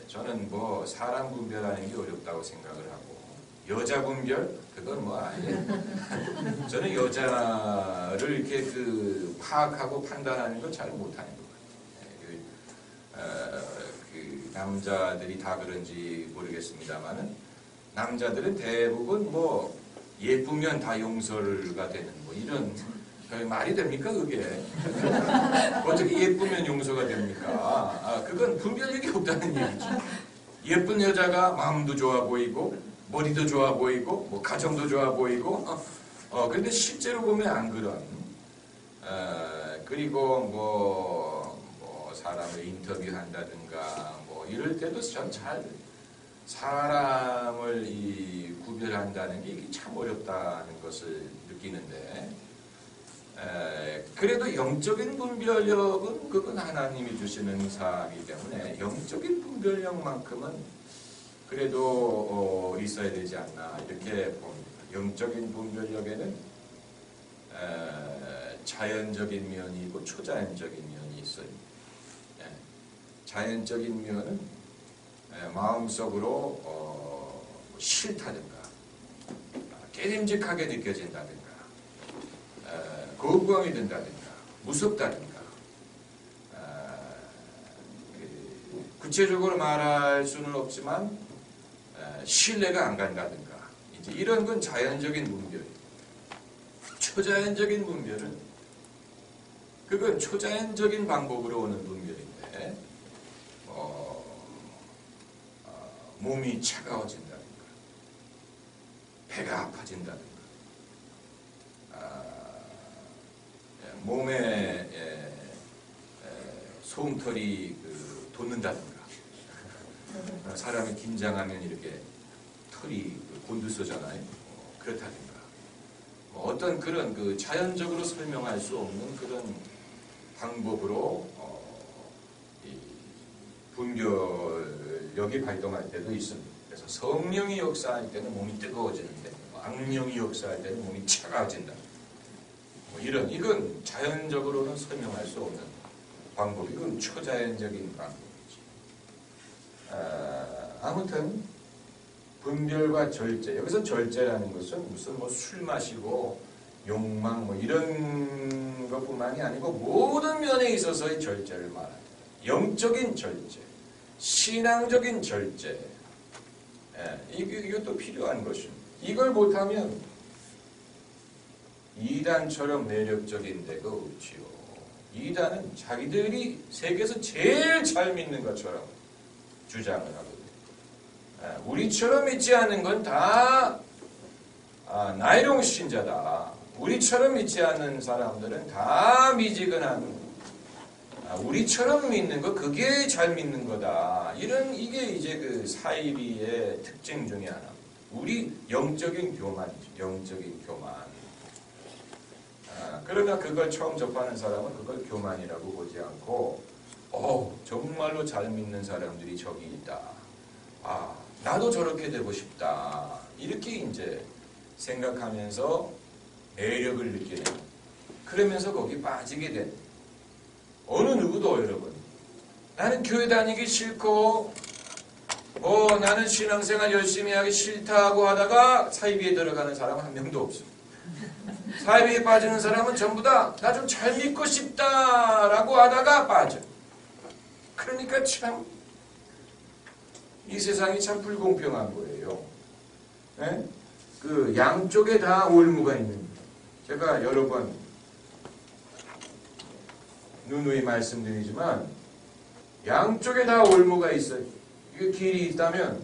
저는 뭐 사람 분별하는 게 어렵다고 생각을 하고 여자 분별? 그건 뭐 아니에요. 저는 여자를 이렇게 파악하고 판단하는 걸 잘 못하는 것 같아요. 남자들이 다 그런지 모르겠습니다만은 남자들은 대부분 뭐 예쁘면 다 용서가 되는 뭐 이런 말이 됩니까 그게? 어떻게 예쁘면 용서가 됩니까? 그건 분별력이 없다는 얘기죠. 예쁜 여자가 마음도 좋아 보이고 머리도 좋아 보이고 뭐 가정도 좋아 보이고 그런데 실제로 보면 안 그런. 그리고 뭐 사람을 인터뷰한다든가 뭐 이럴 때도 전 잘 사람을 구별한다는 게 이게 참 어렵다는 것을 느끼는데 그래도 영적인 분별력은 그건 하나님이 주시는 은사이기 때문에 영적인 분별력만큼은 그래도 있어야 되지 않나 이렇게 봅니다. 영적인 분별력에는 자연적인 면이 있고 초자연적인 면이 있어요. 자연적인 면은 마음속으로 싫다든가 깨림직하게 느껴진다든가 거부감이 든다든가 무섭다든가 구체적으로 말할 수는 없지만 신뢰가 안 간다든가 이제 이런 건 자연적인 분별이에요. 초자연적인 분별은 그건 초자연적인 방법으로 오는 분별인데 몸이 차가워진다든가 배가 아파진다든가 몸에 솜털이 돋는다든가 사람이 긴장하면 이렇게 털이 곤두서잖아요. 그렇다든가 어떤 그런 그 자연적으로 설명할 수 없는 그런 방법으로 이 분별력이 발동할 때도 있습니다. 그래서 성령이 역사할 때는 몸이 뜨거워지는데 악령이 역사할 때는 몸이 차가워진다. 이건 자연적으로는 설명할 수 없는 방법. 이건 초자연적인 방법이지. 아무튼 분별과 절제. 여기서 절제라는 것은 무슨 술 마시고 욕망 이런 것뿐만이 아니고 모든 면에 있어서의 절제를 말합니다. 영적인 절제, 신앙적인 절제. 이것도 필요한 것입니다. 이걸 못하면 이단처럼 매력적인 데가 없지요. 이단은 자기들이 세계에서 제일 잘 믿는 것처럼 주장을 하거든요. 우리처럼 믿지 않는 건 다 나이롱 신자다. 우리처럼 믿지 않는 사람들은 다 미지근한 우리처럼 믿는 거 그게 잘 믿는 거다. 이게 이제 그 사이비의 특징 중에 하나. 우리 영적인 교만이죠. 영적인 교만. 그러나 그걸 처음 접하는 사람은 그걸 교만이라고 보지 않고 정말로 잘 믿는 사람들이 저기 있다. 나도 저렇게 되고 싶다. 이렇게 이제 생각하면서 매력을 느끼는. 그러면서 거기 빠지게 된. 어느 누구도 여러분. 나는 교회 다니기 싫고 나는 신앙생활 열심히 하기 싫다고 하다가 사이비에 들어가는 사람은 한 명도 없어. 사이비에 빠지는 사람은 전부 다 나 좀 잘 믿고 싶다라고 하다가 빠져. 그러니까 참 이 세상이 참 불공평한 거예요. 네? 그 양쪽에 다 올무가 있는. 제가 여러 번 누누이 말씀드리지만 양쪽에 다 올무가 있어요. 이게 길이 있다면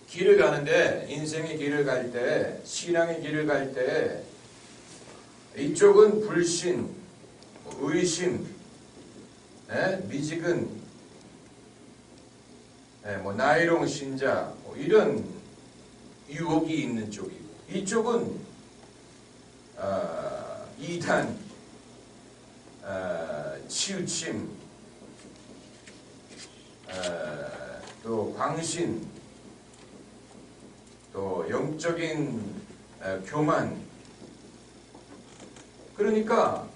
길을 가는데 인생의 길을 갈 때 신앙의 길을 갈 때 이쪽은 불신, 의심, 미지근, 나이롱 신자 이런 유혹이 있는 쪽이고 이쪽은 이단, 치우침, 또 광신, 또 영적인 교만. 그러니까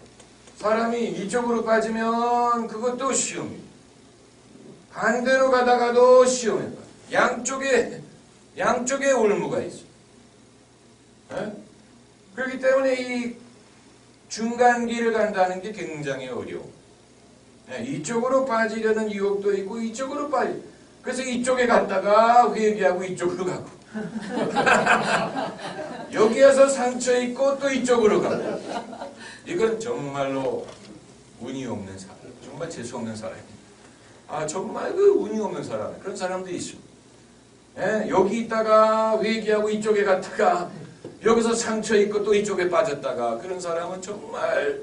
사람이 이쪽으로 빠지면 그것도 시험이에요. 반대로 가다가도 시험이에요. 양쪽에 올무가 있어요. 그렇기 때문에 이 중간 길을 간다는 게 굉장히 어려워. 이쪽으로 빠지려는 유혹도 있고 이쪽으로 그래서 이쪽에 갔다가 회개하고 이쪽으로 가고 여기에서 상처 있고 또 이쪽으로 가고 이건 정말로 운이 없는 사람. 정말 재수 없는 사람이에요. 정말 그 운이 없는 사람. 그런 사람도 있어. 여기 있다가 회개하고 이쪽에 갔다가 여기서 상처 있고 또 이쪽에 빠졌다가 그런 사람은 정말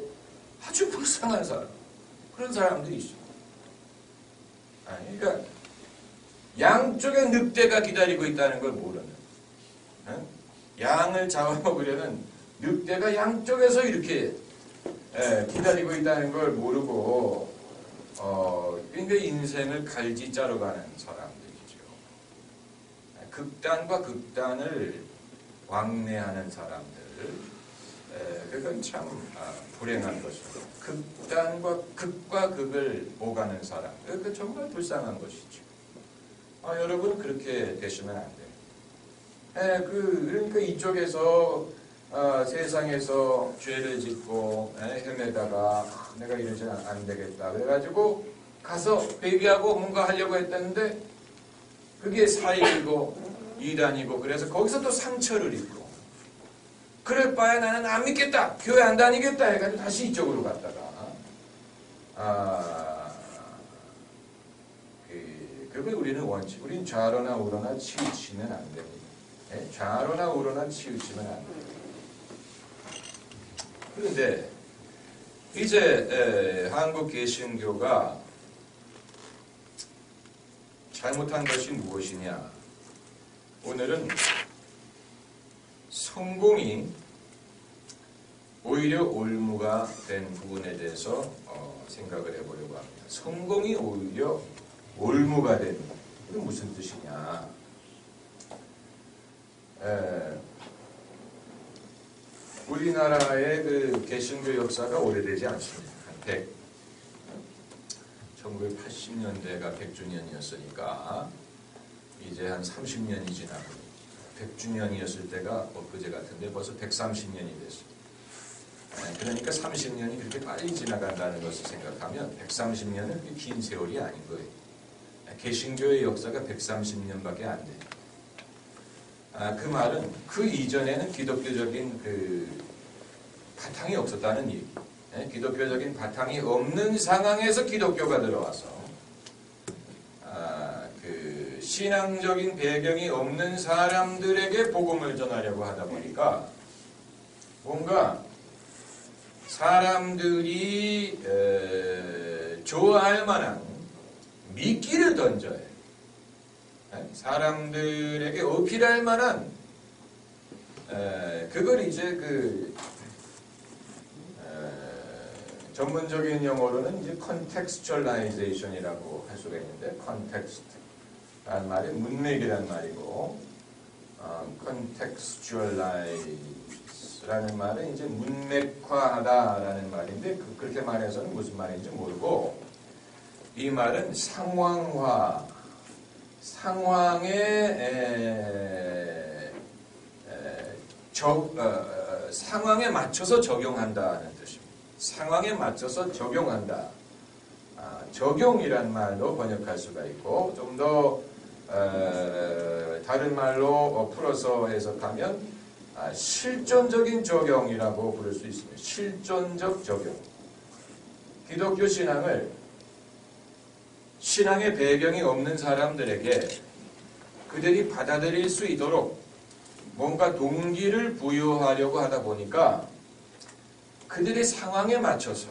아주 불쌍한 사람. 그런 사람도 있어. 그러니까 양쪽에 늑대가 기다리고 있다는 걸 모르는. 양을 잡아먹으려는 늑대가 양쪽에서 이렇게 기다리고 있다는 걸 모르고 그러니까 인생을 갈지자로 가는 사람들이죠. 극단과 극단을 왕래하는 사람들. 그건 참 불행한 것이죠. 극과 극을 오가는 사람. 그러니까 정말 불쌍한 것이죠. 여러분 그렇게 되시면 안 돼요. 그러니까 이쪽에서 세상에서 죄를 짓고 헤매다가 내가 이러지 안 되겠다 그래가지고 가서 회개하고 뭔가 하려고 했다는데 그게 사익이고 이단이고 그래서 거기서 또 상처를 입고 그럴 바에 나는 안 믿겠다 교회 안 다니겠다 해가지고 다시 이쪽으로 갔다가 그걸 우리는 우리는 좌로나 우로나 치우치면 안 됩니다. 좌로나 우로나 치우치면 안 됩니다. 그런데 이제 한국 개신교가 잘못한 것이 무엇이냐? 오늘은 성공이 오히려 올무가 된 부분에 대해서 생각을 해보려고 합니다. 성공이 오히려 올무가 된 이건 무슨 뜻이냐? 우리나라의 그 개신교 역사가 오래되지 않습니다. 1980년대가 100주년이었으니까 이제 한 30년이 지나고 100주년이었을 때가 엊그제 같은데 벌써 130년이 됐어요. 그러니까 30년이 그렇게 빨리 지나간다는 것을 생각하면 130년은 그렇게 긴 세월이 아닌 거예요. 개신교의 역사가 130년밖에 안 돼요. 그 말은 그 이전에는 기독교적인 그 바탕이 없었다는 얘기. 기독교적인 바탕이 없는 상황에서 기독교가 들어와서 그 신앙적인 배경이 없는 사람들에게 복음을 전하려고 하다 보니까 뭔가 사람들이 좋아할 만한 미끼를 던져야 해요. 사람들에게 어필할 만한 그걸 이제 그 전문적인 용어로는 이제 contextualization이라고 할 수가 있는데 context라는 말이 문맥이라는 말이고 contextualize라는 말은 이제 문맥화하다라는 말인데 그렇게 말해서는 무슨 말인지 모르고 이 말은 상황화 상황에 맞춰서 적용한다는 뜻입니다. 상황에 맞춰서 적용한다. 적용이란 말로 번역할 수가 있고 좀 더 다른 말로 풀어서 해석하면 실존적인 적용이라고 부를 수 있습니다. 실존적 적용. 기독교 신앙을 신앙의 배경이 없는 사람들에게 그들이 받아들일 수 있도록 뭔가 동기를 부여하려고 하다 보니까 그들의 상황에 맞춰서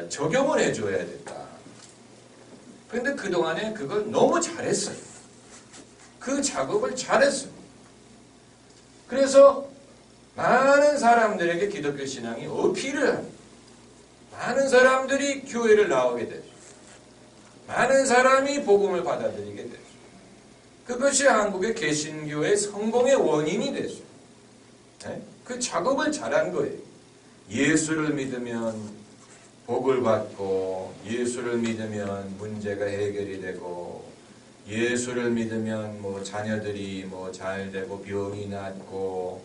적용을 해줘야 됐다. 그런데 그동안에 그걸 너무 잘했어요. 그 작업을 잘했어요. 그래서 많은 사람들에게 기독교 신앙이 어필을 합니다. 많은 사람들이 교회를 나오게 되죠. 많은 사람이 복음을 받아들이게 되죠. 그것이 한국의 개신교의 성공의 원인이 됐어요. 그 작업을 잘한 거예요. 예수를 믿으면 복을 받고 예수를 믿으면 문제가 해결이 되고 예수를 믿으면 뭐 자녀들이 뭐 잘 되고 병이 낫고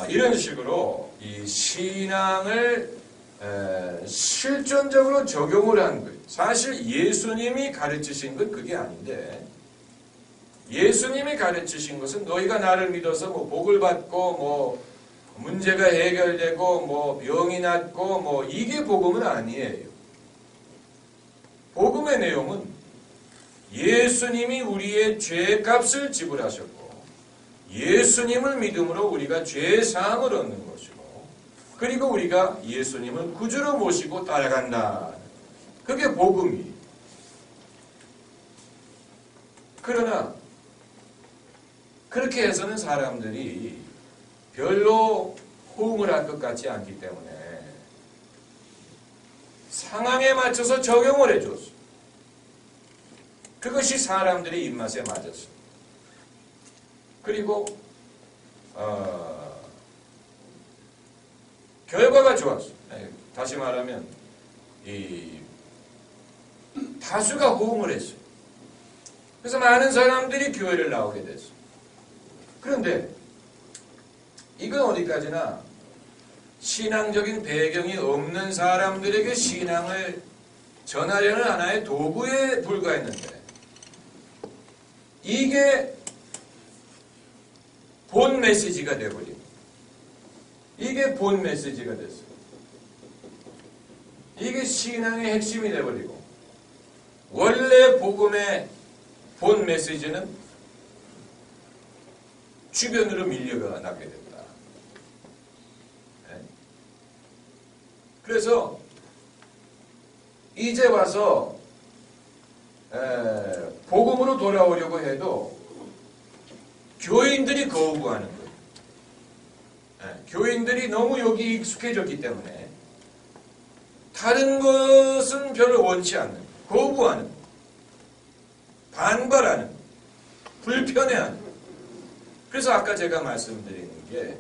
이런 식으로 이 신앙을 실존적으로 적용을 한 거예요. 사실 예수님이 가르치신 건 그게 아닌데 예수님이 가르치신 것은 너희가 나를 믿어서 뭐 복을 받고 뭐 문제가 해결되고 뭐 병이 낫고 뭐 이게 복음은 아니에요. 복음의 내용은 예수님이 우리의 죄값을 지불하셨고 예수님을 믿음으로 우리가 죄 사함을 얻는 것이고 그리고 우리가 예수님을 구주로 모시고 따라간다. 그게 복음이에요. 그러나 그렇게 해서는 사람들이 별로 호응을 할 것 같지 않기 때문에 상황에 맞춰서 적용을 해줬어요. 그것이 사람들의 입맛에 맞았어요. 그리고 결과가 좋았어요. 다시 말하면 이 다수가 호응을 했어요. 그래서 많은 사람들이 교회를 나오게 됐어요. 그런데 이건 어디까지나 신앙적인 배경이 없는 사람들에게 신앙을 전하려는 하나의 도구에 불과했는데 이게 본 메시지가 되어버린 이게 본 메시지가 됐어요. 이게 신앙의 핵심이 되어버리고 원래 복음의 본 메시지는 주변으로 밀려가 나게 된다. 그래서 이제 와서 복음으로 돌아오려고 해도 교인들이 거부하는 거예요. 교인들이 너무 여기 익숙해졌기 때문에 다른 것은 별로 원치 않는, 거부하는, 반발하는, 불편해하는. 그래서 아까 제가 말씀드리는 게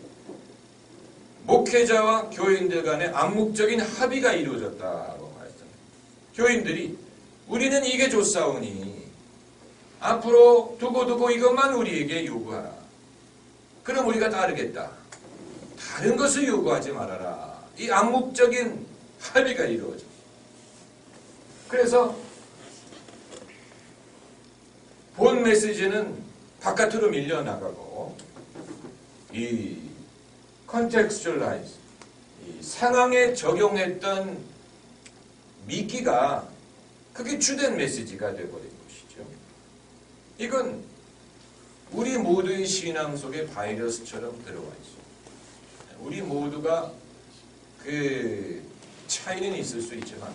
목회자와 교인들 간의 암묵적인 합의가 이루어졌다고 말했습니다. 교인들이 우리는 이게 좋사오니 앞으로 두고두고 이것만 우리에게 요구하라. 그럼 우리가 따르겠다. 다른 것을 요구하지 말아라. 이 암묵적인 합의가 이루어져. 그래서 본 메시지는 바깥으로 밀려나가고 이 contextualize, 이 상황에 적용했던 미끼가 그게 주된 메시지가 되어버린 것이죠. 이건 우리 모두의 신앙 속에 바이러스처럼 들어와 있어요. 우리 모두가 그 차이는 있을 수 있지만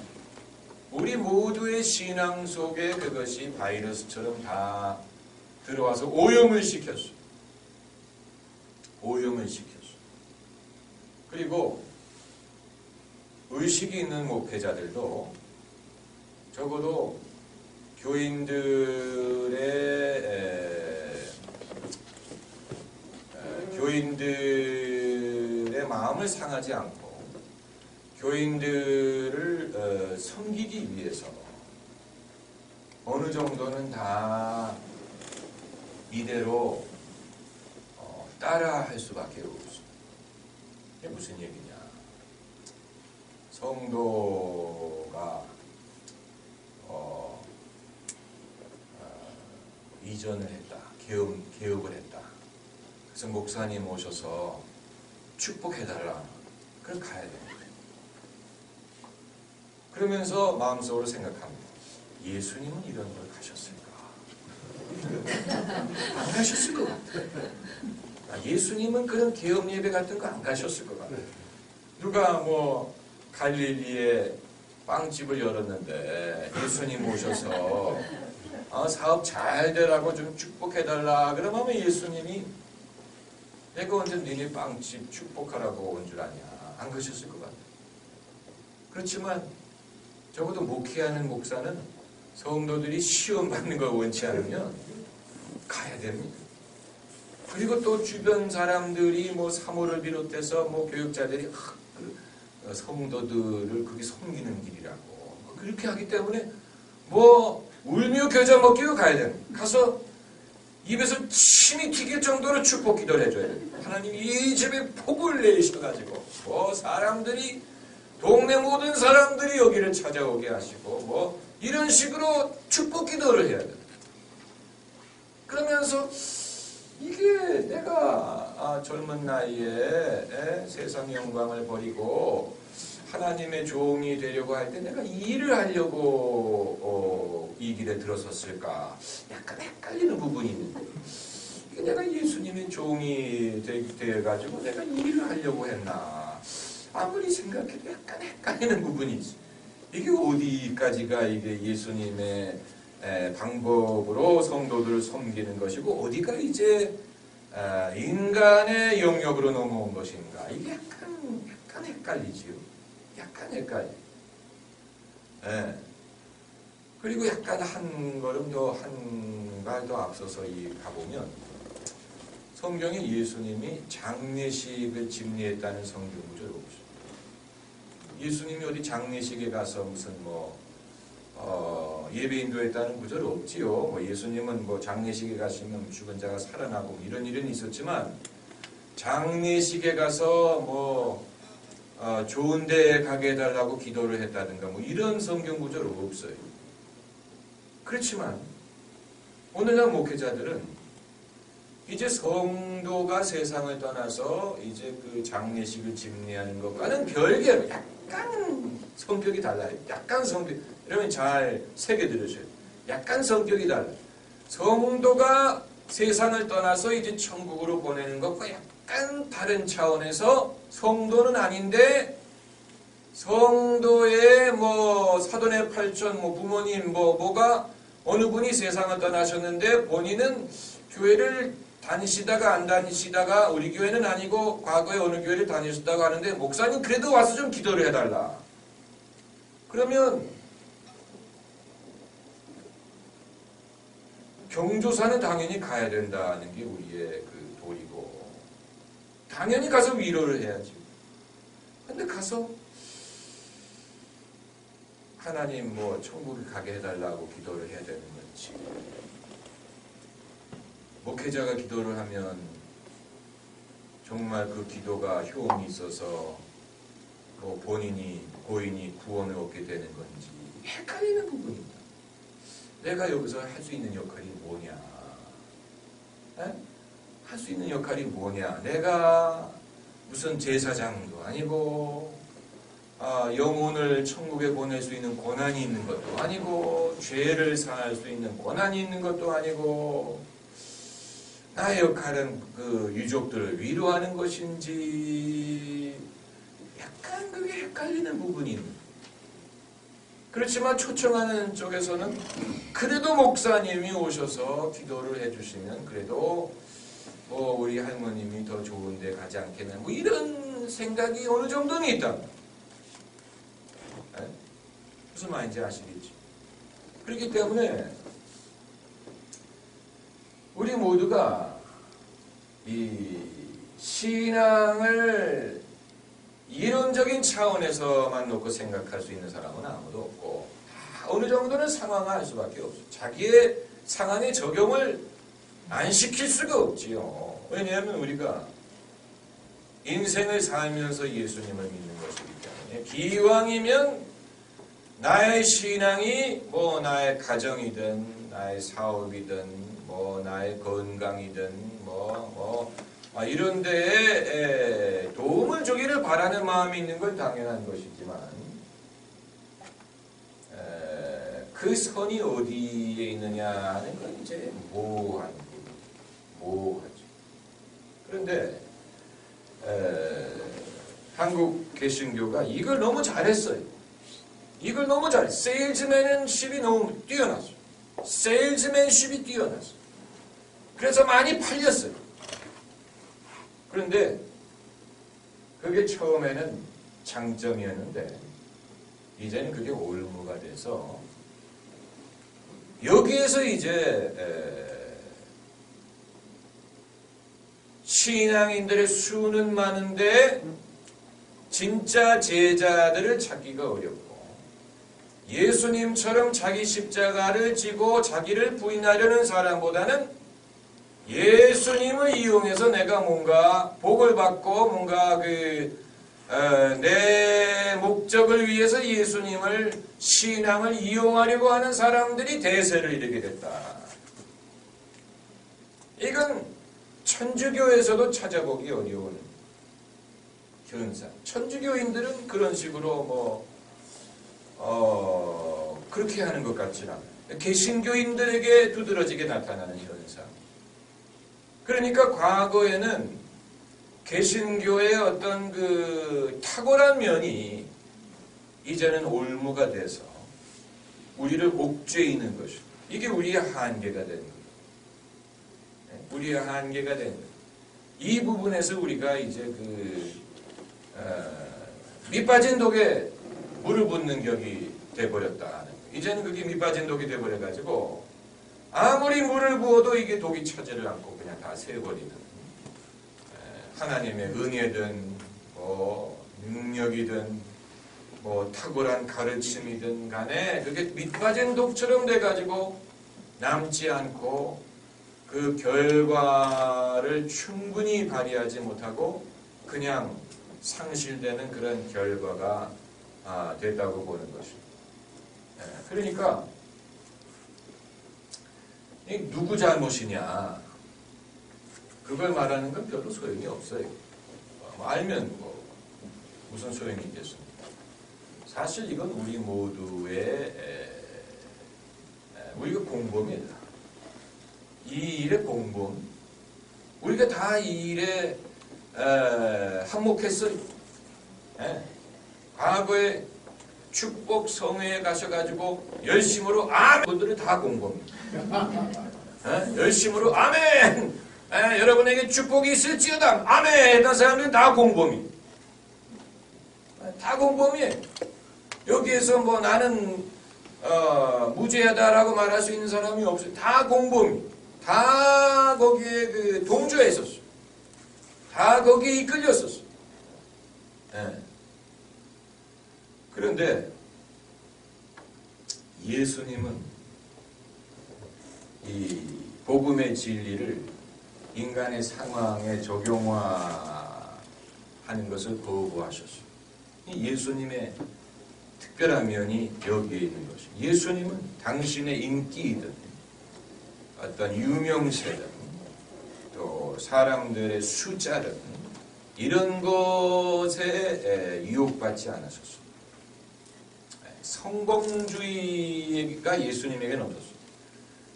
우리 모두의 신앙 속에 그것이 바이러스처럼 다 들어와서 오염을 시켰어요. 오염을 시켰어요. 그리고 의식이 있는 목회자들도 적어도 교인들의 마음을 상하지 않고 교인들을 섬기기 위해서 어느 정도는 다 이대로 따라할 수밖에 없어요. 이게 무슨 얘기냐? 성도가 이전을 했다, 개업을 했다. 그래서 목사님 오셔서 축복해달라. 그럼 가야 됩니다. 그러면서 마음속으로 생각합니다. 예수님은 이런 걸 가셨을까? 안 가셨을 것 같아요. 예수님은 그런 개업 예배 같은 거 안 가셨을 것 같아요. 누가 뭐 갈릴리에 빵집을 열었는데 예수님 오셔서 사업 잘 되라고 좀 축복해달라 그러면 예수님이 내가 언제 너네 빵집 축복하라고 온 줄 아냐? 안 가셨을 것 같아요. 그렇지만 적어도 목회하는 목사는 성도들이 시험 받는 걸 원치 않으면 가야 됩니다. 그리고 또 주변 사람들이 뭐 사모를 비롯해서 뭐 교육자들이 성도들을 그게 섬기는 길이라고 그렇게 하기 때문에 뭐 울며 겨자 먹기로 가야 돼. 가서 입에서 침이 튀길 정도로 축복 기도를 해줘야 돼. 하나님 이 집에 복을 내리셔가지고 뭐 사람들이 동네 모든 사람들이 여기를 찾아오게 하시고 뭐 이런 식으로 축복 기도를 해야 돼. 그러면서 이게 내가 젊은 나이에 세상의 영광을 버리고 하나님의 종이 되려고 할 때 내가 이 일을 하려고 이 길에 들어섰을까? 약간 헷갈리는 부분이 있는데 이게 내가 예수님의 종이 되어가지고 내가 이 일을 하려고 했나? 아무리 생각해도 약간 헷갈리는 부분이 있어. 이게 어디까지가 이게 예수님의 방법으로 성도들을 섬기는 것이고 어디가 이제 인간의 영역으로 넘어온 것인가? 이게 약간 헷갈리지요. 약간 헷갈려. 그리고 약간 한 걸음 더, 한 발 더 앞서서 가보면 성경에 예수님이 장례식을 집례했다는 성경 구절이 없어요. 예수님이 어디 장례식에 가서 무슨 예배 인도했다는 구절은 없지요. 뭐 예수님은 뭐 장례식에 가시면 죽은 자가 살아나고 이런 일은 있었지만 장례식에 가서 뭐 좋은 데 가게 해달라고 기도를 했다든가 뭐 이런 성경 구절 없어요. 그렇지만 오늘날 목회자들은 이제 성도가 세상을 떠나서 이제 그 장례식을 집례하는 것과는 별개로 약간 성격이 달라요. 약간 성격, 여러분 잘 새겨 들으셔야 돼요. 약간 성격이 달라요. 성도가 세상을 떠나서 이제 천국으로 보내는 것과 약간 다른 차원에서 성도는 아닌데 성도의 뭐 사돈의 팔촌 뭐 부모님 뭐가 어느 분이 세상을 떠나셨는데 본인은 교회를 다니시다가 안 다니시다가 우리 교회는 아니고 과거에 어느 교회를 다니셨다고 하는데 목사님 그래도 와서 좀 기도를 해달라. 그러면 경조사는 당연히 가야 된다는 게 우리의 그 도리고 당연히 가서 위로를 해야지. 근데 가서 하나님 뭐 천국에 가게 해달라고 기도를 해야 되는 건지 목회자가 기도를 하면 정말 그 기도가 효험이 있어서 뭐 고인이 구원을 얻게 되는 건지 헷갈리는 부분입니다. 내가 여기서 할 수 있는 역할이 뭐냐? 할 수 있는 역할이 뭐냐? 내가 무슨 제사장도 아니고 영혼을 천국에 보낼 수 있는 권한이 있는 것도 아니고 죄를 사할 수 있는 권한이 있는 것도 아니고 나의 역할은 그 유족들을 위로하는 것인지 약간 그게 헷갈리는 부분이 있는. 그렇지만 초청하는 쪽에서는 그래도 목사님이 오셔서 기도를 해주시면 그래도 뭐 우리 할머님이 더 좋은 데 가지 않겠나 뭐 이런 생각이 어느 정도는 있다. 무슨 말인지 아시겠지? 그렇기 때문에 우리 모두가 이 신앙을 이론적인 차원에서만 놓고 생각할 수 있는 사람은 아무도 없고 어느 정도는 상황화할 수밖에 없어요. 자기의 상황에 적용을 안 시킬 수가 없지요. 왜냐하면 우리가 인생을 살면서 예수님을 믿는 것이기 때문에 기왕이면 나의 신앙이 뭐 나의 가정이든 나의 사업이든 뭐 나의 건강이든 이런 데에 도움을 주기를 바라는 마음이 있는 건 당연한 것이지만 그 선이 어디에 있느냐는 건 이제 모호하죠. 그런데 한국 개신교가 이걸 너무 잘했어요. 이걸 너무 잘해. 세일즈맨십이 너무 뛰어났어요. 세일즈맨십이 뛰어났어요. 그래서 많이 팔렸어요. 그런데 그게 처음에는 장점이었는데 이제는 그게 올무가 돼서 여기에서 이제 신앙인들의 수는 많은데 진짜 제자들을 찾기가 어렵고 예수님처럼 자기 십자가를 지고 자기를 부인하려는 사람보다는 예수님을 이용해서 내가 뭔가 복을 받고 뭔가 내 목적을 위해서 예수님을 신앙을 이용하려고 하는 사람들이 대세를 이루게 됐다. 이건 천주교에서도 찾아보기 어려운 현상. 천주교인들은 그런 식으로 그렇게 하는 것 같지는 않아요. 개신교인들에게 두드러지게 나타나는 현상. 그러니까 과거에는 개신교의 어떤 그 탁월한 면이 이제는 올무가 돼서 우리를 옥죄이는 것이고 이게 우리의 한계가 되는 거예요. 우리의 한계가 되는 거예요. 이 부분에서 우리가 이제 밑빠진 독에 물을 붓는 격이 돼버렸다 하는 거예요. 이제는 그게 밑빠진 독이 돼버려가지고 아무리 물을 부어도 이게 독이 차지를 않고 그냥 다 새어버리는 하나님의 은혜든 능력이든 탁월한 가르침이든 간에 그게 밑빠진 독처럼 돼가지고 남지 않고 그 결과를 충분히 발휘하지 못하고 그냥 상실되는 그런 결과가 됐다고 보는 것입니다. 그러니까 누구 잘못이냐 그걸 말하는 건 별로 소용이 없어요. 알면 무슨 소용이 있겠습니까? 사실 이건 우리 모두의 우리가 공범이다. 이 일의 공범, 우리가 다 이 일에 한몫했어요. 과거에 축복 성회에 가셔가지고 열심으로 아멘 분들은 다 공범입니다. 열심으로 아멘 여러분에게 축복이 있을지어다 아멘 했던 사람들은 다 공범이에요. 다 공범이에요. 여기에서 뭐 나는 무죄하다라고 말할 수 있는 사람이 없어요. 다 공범이에요. 다 거기에 그 동조했었어요. 다 거기에 이끌렸었어요. 그런데 예수님은 이 복음의 진리를 인간의 상황에 적용화하는 것을 거부하셨어요. 예수님의 특별한 면이 여기에 있는 것이죠. 예수님은 당신의 인기이든 어떤 유명세든 또 사람들의 숫자든 이런 것에 유혹받지 않으셨어요. 성공주의가 예수님에게는 없었어요.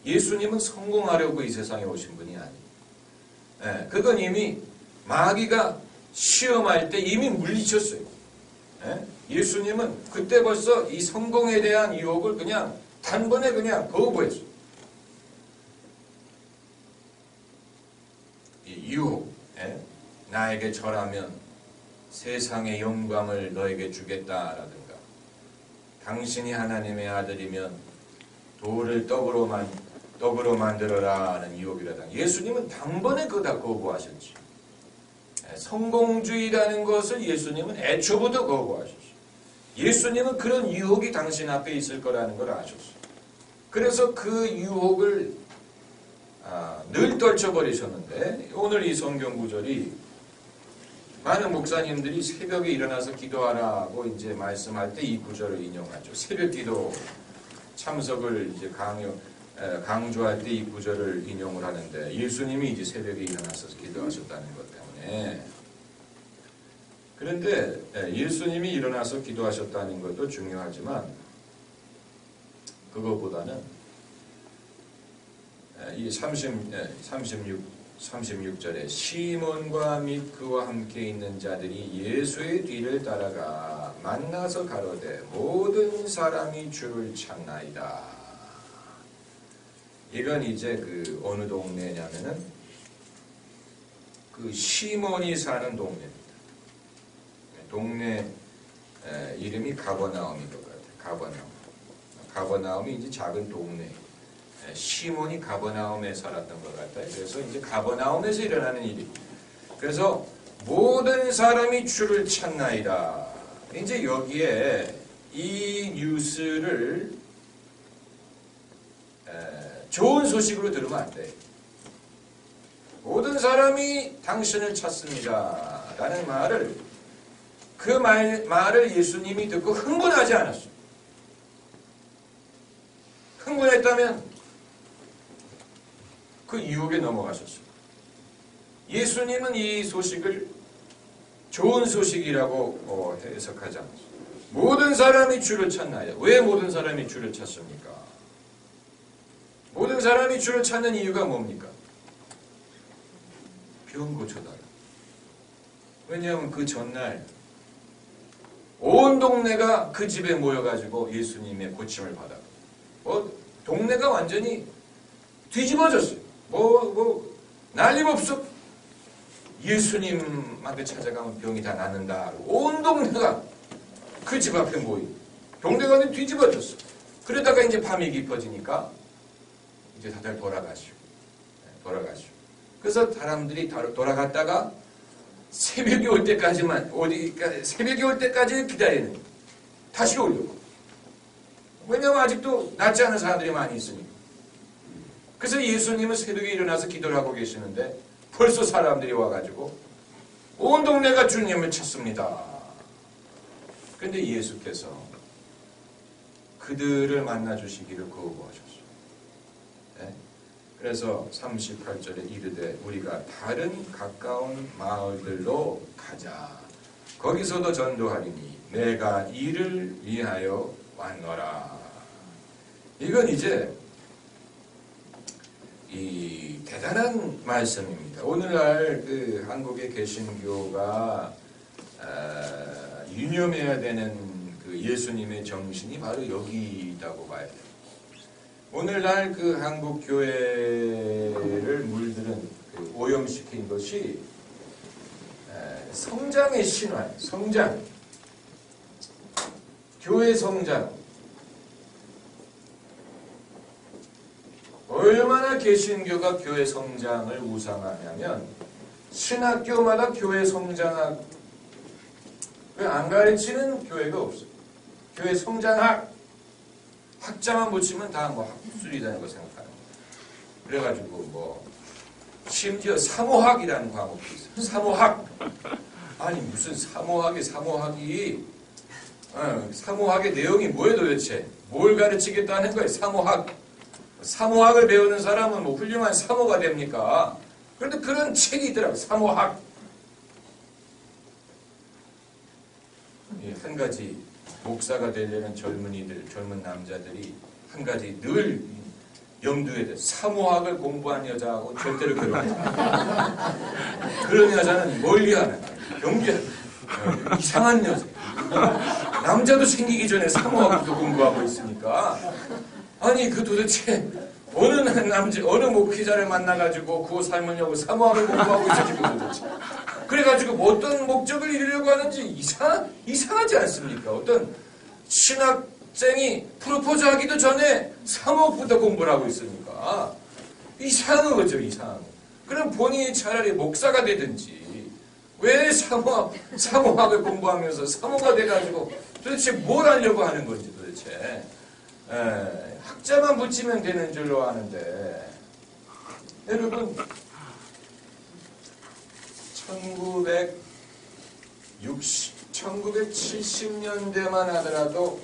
예수님은 성공하려고 이 세상에 오신 분이 아니에요. 그건 이미 마귀가 시험할 때 이미 물리쳤어요. 예수님은 그때 벌써 이 성공에 대한 유혹을 그냥 단번에 그냥 거부했어요. 이 유혹, 나에게 절하면 세상의 영광을 너에게 주겠다라든가 당신이 하나님의 아들이면 돌을 떡으로 만들어라는 유혹이라든가 예수님은 단번에 그거 다 거부하셨지. 성공주의라는 것을 예수님은 애초부터 거부하셨어요. 예수님은 그런 유혹이 당신 앞에 있을 거라는 걸 아셨어요. 그래서 그 유혹을 늘 떨쳐버리셨는데 오늘 이 성경 구절이 많은 목사님들이 새벽에 일어나서 기도하라고 이제 말씀할 때 이 구절을 인용하죠. 새벽 기도 참석을 이제 강조할 때 이 구절을 인용을 하는데 예수님이 이제 새벽에 일어나서 기도하셨다는 것 때문에 그런데 예수님이 일어나서 기도하셨다는 것도 중요하지만 그것보다는 이 36절에 시몬과 및 그와 함께 있는 자들이 예수의 뒤를 따라가 만나서 가로되 모든 사람이 주를 찾나이다. 이건 이제 그 어느 동네냐면은 그 시몬이 사는 동네입니다. 동네 이름이 가버나움인 것 같아요. 가버나움이 이제 작은 동네. 시몬이 가버나움에 살았던 것 같아요. 그래서 이제 가버나움에서 일어나는 일이. 그래서 모든 사람이 주를 찾나이다. 이제 여기에 이 뉴스를 좋은 소식으로 들으면 안 돼요. 모든 사람이 당신을 찾습니다. 라는 말을 그 말을 예수님이 듣고 흥분하지 않았어요. 흥분했다면 그 유혹에 넘어가셨어요. 예수님은 이 소식을 좋은 소식이라고 해석하지 않았어요. 모든 사람이 주를 찾나요? 왜 모든 사람이 주를 찾습니까? 모든 사람이 주를 찾는 이유가 뭡니까? 병 고쳐달라. 왜냐하면 그 전날 온 동네가 그 집에 모여가지고 예수님의 고침을 받았고 동네가 완전히 뒤집어졌어요. 난리법석 예수님한테 찾아가면 병이 다 낫는다. 온 동네가 그 집 앞에 모이고 동네가 완전 뒤집어졌어. 그러다가 이제 밤이 깊어지니까 이제 다들 돌아가시고. 그래서 사람들이 돌아갔다가 새벽이 올 때까지만 새벽이 올 때까지 기다리는 거예요. 다시 오려고. 왜냐하면 아직도 낫지 않은 사람들이 많이 있으니까. 그래서 예수님은 새벽에 일어나서 기도를 하고 계시는데 벌써 사람들이 와가지고 온 동네가 주님을 찾습니다. 그런데 예수께서 그들을 만나주시기를 거부하셨어요. 네? 그래서 38절에 이르되 우리가 다른 가까운 마을들로 가자. 거기서도 전도하리니 내가 이를 위하여 왔노라. 이건 이제 이 대단한 말씀입니다. 오늘날 그 한국의 개신교가 유념해야 되는 그 예수님의 정신이 바로 여기다고 봐야 돼요. 오늘날 그 한국 교회를 물들은 그 오염시킨 것이 성장의 신화, 성장, 교회 성장. 얼마나 개신교가 교회 성장을 우상하냐면 신학교마다 교회 성장학 안 가르치는 교회가 없어요. 교회 성장학 학자만 붙이면 다 뭐 학술이라는 거 생각하는 거예요. 그래가지고 뭐 심지어 사모학이라는 과목도 있어요. 사모학. 아니 무슨 사모학이 사모학의 내용이 뭐예요 도대체? 뭘 가르치겠다는 거예요? 사모학을 배우는 사람은 뭐 훌륭한 사모가 됩니까? 그런데 그런 책이 있더라고요. 사모학. 한 가지 목사가 되려는 젊은 남자들이 한 가지 늘 염두에 돼. 사모학을 공부한 여자하고 절대로 결혼하지 않아. 그런 여자는 멀리하는 이상한 여자. 남자도 생기기 전에 사모학부터 공부하고 있으니까 아니 그 도대체 어느 목회자를 만나가지고 그 삶으려고 사모학을 공부하고 있었지 도대체. 그래가지고 뭐 어떤 목적을 이루려고 하는지 이상하지 않습니까? 어떤 신학생이 프로포즈 하기도 전에 사모학부터 공부를 하고 있으니까 이상한 거죠, 이상한 거. 그럼 본인이 차라리 목사가 되든지 왜 사모학을 공부하면서 사모가 돼가지고 도대체 뭘 하려고 하는 건지 도대체. 학자만 붙이면 되는 줄로 아는데 여러분 1970년대만 하더라도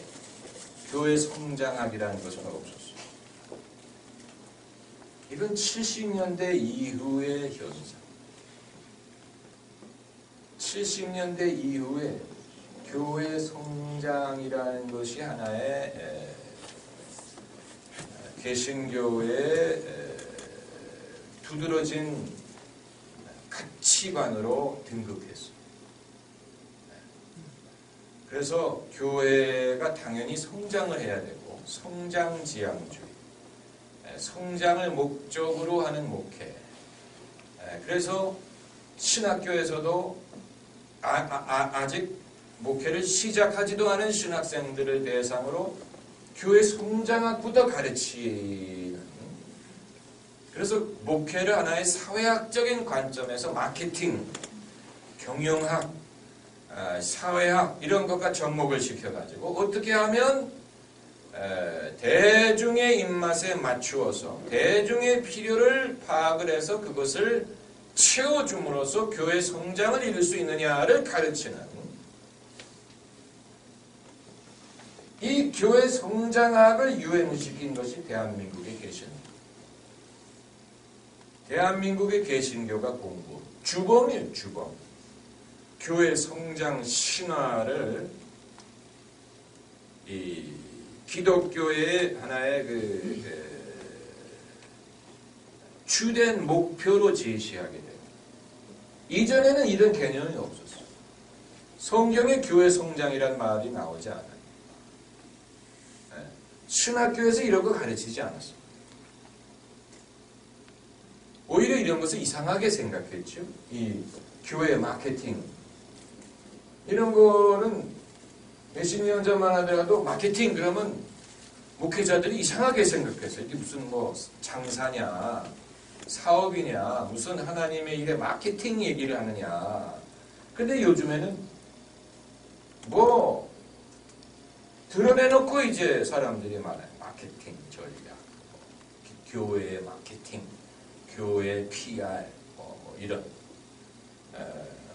교회 성장학이라는 것은 없었어요. 이건 70년대 이후의 현상. 70년대 이후에 교회 성장이라는 것이 하나의 개신교의 두드러진 가치관으로 등극했어요. 그래서 교회가 당연히 성장을 해야 되고 성장지향주의, 성장을 목적으로 하는 목회. 그래서 신학교에서도 아직 목회를 시작하지도 않은 신학생들을 대상으로 교회 성장학부터 가르치는, 그래서 목회를 하나의 사회학적인 관점에서 마케팅, 경영학, 사회학 이런 것과 접목을 시켜가지고 어떻게 하면 대중의 입맛에 맞추어서 대중의 필요를 파악을 해서 그것을 채워줌으로써 교회 성장을 이룰 수 있느냐를 가르치는, 이 교회 성장학을 유행시킨 것이 대한민국의 개신교. 대한민국의 개신교가 공부 주범이에요. 주범. 교회 성장 신화를 이 기독교의 하나의 주된 목표로 제시하게 돼요. 이전에는 이런 개념이 없었어요. 성경에 교회 성장이라는 말이 나오지 않아요. 신학교에서 이런 거 가르치지 않았어요. 오히려 이런 것을 이상하게 생각했죠. 이 교회 마케팅 이런 거는 몇십 년 전만 하더라도 마케팅 그러면 목회자들이 이상하게 생각했어요. 이게 무슨 뭐 장사냐 사업이냐 무슨 하나님의 일에 마케팅 얘기를 하느냐. 근데 요즘에는 뭐 드러내놓고 이제 사람들이 말해요. 마케팅 전략, 교회의 마케팅, 교회 PR 뭐 이런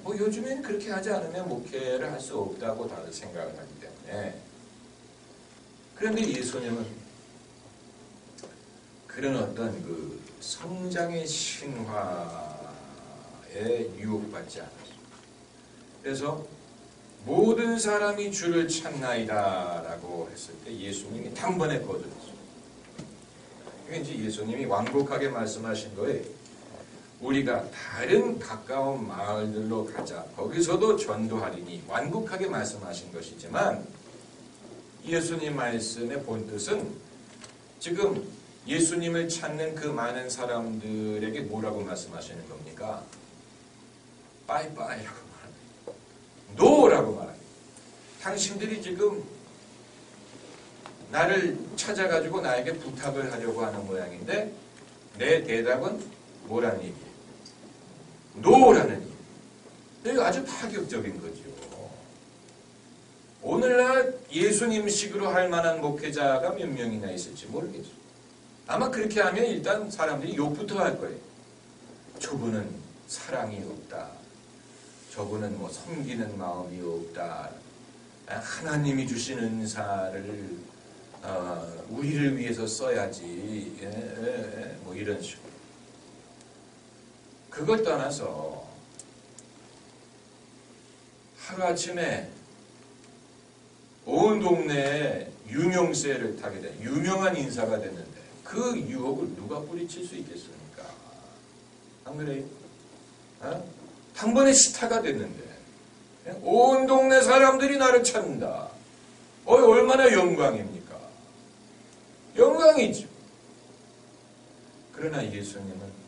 뭐 요즘에는 그렇게 하지 않으면 목회를 할 수 없다고 다들 생각을 하기 때문에. 그런데 예수님은 그런 어떤 그 성장의 신화에 유혹받지 않았어요. 그래서 모든 사람이 주를 찾나이다 라고 했을 때 예수님이 단번에 거절했어요. 이게 이제 예수님이 완곡하게 말씀하신 거예요. 우리가 다른 가까운 마을들로 가자. 거기서도 전도하리니 완곡하게 말씀하신 것이지만 예수님 말씀의 본뜻은 지금 예수님을 찾는 그 많은 사람들에게 뭐라고 말씀하시는 겁니까? 빠이빠이라고 말합니다. 노라고 말합니다. 당신들이 지금 나를 찾아가지고 나에게 부탁을 하려고 하는 모양인데 내 대답은 뭐라는 얘기예요? 노라는 얘기예요. 이거 아주 파격적인 거죠. 오늘날 예수님식으로 할 만한 목회자가 몇 명이나 있을지 모르겠어요. 아마 그렇게 하면 일단 사람들이 욕부터 할 거예요. 저분은 사랑이 없다. 저분은 뭐 섬기는 마음이 없다. 하나님이 주신 은사를 우리를 위해서 써야지. 뭐 이런 식으로. 그걸 떠나서 하루아침에 온 동네에 유명세를 타게 돼. 유명한 인사가 됐는데 그 유혹을 누가 뿌리칠 수 있겠습니까? 안 그래요? 단번에 스타가 됐는데 온 동네 사람들이 나를 찾는다. 얼마나 영광입니까? 영광이죠. 그러나 예수님은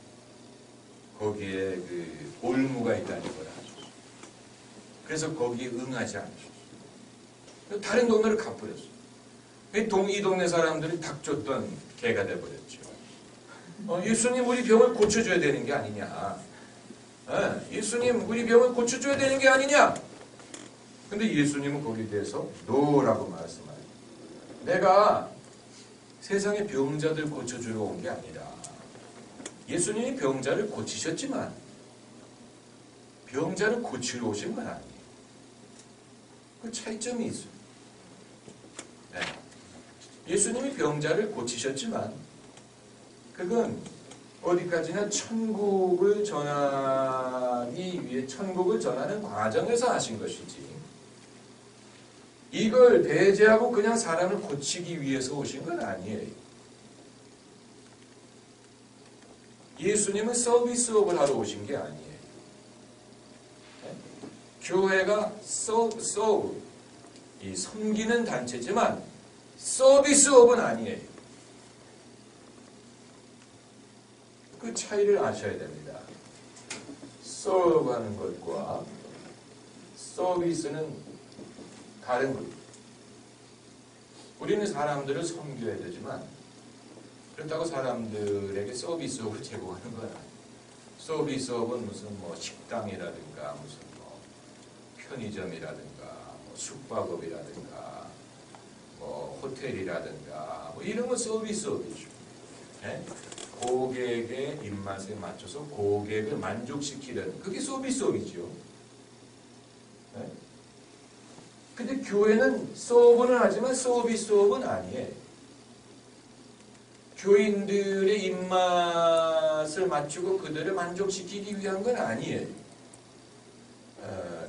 거기에 그 올무가 있다는 걸 아셨어요. 그래서 거기에 응하지 않으셨어요. 다른 동네를 가버렸어요. 이 동네 사람들이 닥쳤던 개가 돼버렸죠. 예수님 우리 병을 고쳐줘야 되는 게 아니냐. 예수님 우리 병을 고쳐줘야 되는 게 아니냐. 근데 예수님은 거기에 대해서 노라고 말씀하세요. 내가 세상의 병자들 고쳐주러 온 게 아니라 예수님이 병자를 고치셨지만 병자를 고치러 오신 건 아니에요. 그 차이점이 있어요. 네. 예수님이 병자를 고치셨지만 그건 어디까지나 천국을 전하기 위해 천국을 전하는 과정에서 하신 것이지 이걸 배제하고 그냥 사람을 고치기 위해서 오신 건 아니에요. 예수님은 서비스업을 하러 오신 게 아니에요. 네? 교회가 이 섬기는 단체지만 서비스업은 아니에요. 그 차이를 아셔야 됩니다. 서브하는 것과 서비스는 다른 거예요. 우리는 사람들을 섬겨야 되지만 그렇다고 사람들에게 서비스업을 제공하는 건 아니에요. 서비스업은 무슨 뭐 식당이라든가 무슨 뭐 편의점이라든가 뭐 숙박업이라든가 뭐 호텔이라든가 뭐 이런 건 서비스업이죠. 네? 고객의 입맛에 맞춰서 고객을 만족시키는 그게 서비스업이죠. 네? 근데 교회는 서브는 하지만 서비스업은 아니에요. 교인들의 입맛을 맞추고 그들을 만족시키기 위한 건 아니에요.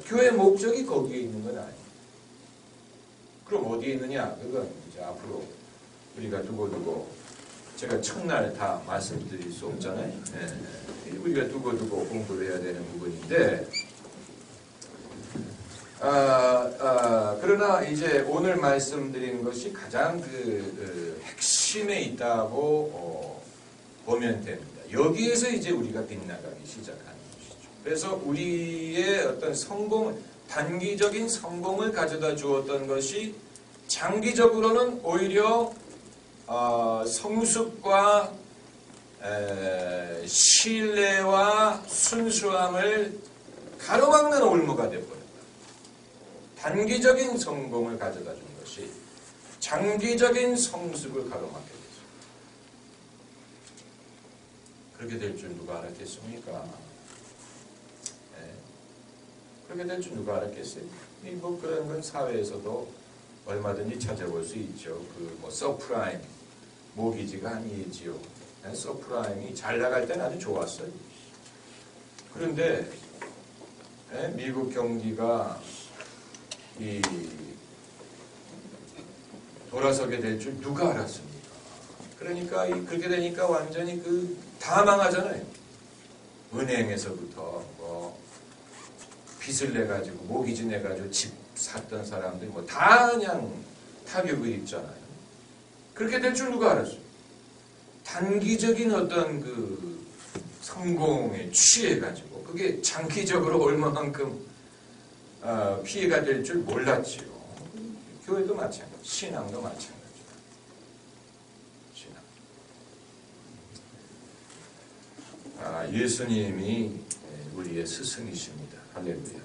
교회의 목적이 거기에 있는 건 아니에요. 그럼 어디에 있느냐? 그건 이제 앞으로 우리가 두고두고 제가 첫날 다 말씀드릴 수 없잖아요. 네. 우리가 두고두고 공부를 해야 되는 부분인데 그러나 이제 오늘 말씀드린 것이 가장 그 핵심에 있다고 보면 됩니다. 여기에서 이제 우리가 빗나가기 시작하는 것이죠. 그래서 우리의 어떤 단기적인 성공을 가져다 주었던 것이 장기적으로는 오히려 성숙과 신뢰와 순수함을 가로막는 올무가 되어버렸다. 단기적인 성공을 가져다 준 것이 장기적인 성숙을 가로막게 되죠. 그렇게 될 줄 누가 알았겠습니까? 그렇게 될 줄 누가 알았겠어요? 뭐 그런 건 사회에서도 얼마든지 찾아볼 수 있죠. 그 뭐 서프라임 모기지가 아니지요. 서프라임이 잘 나갈 때는 아주 좋았어요. 그런데 미국 경기가 돌아서게 될 줄 누가 알았습니까? 그러니까 그렇게 되니까 완전히 다 망하잖아요. 은행에서부터 뭐 빚을 내 가지고 모기지 내 가지고 집 샀던 사람들 뭐 다 그냥 타격을 입잖아요. 그렇게 될 줄 누가 알았어요? 단기적인 어떤 성공에 취해 가지고 그게 장기적으로 얼마만큼 피해가 될 줄 몰랐지요. 교회도 마찬가지, 신앙도 마찬가지. 예수님이 우리의 스승이십니다. 할렐루야.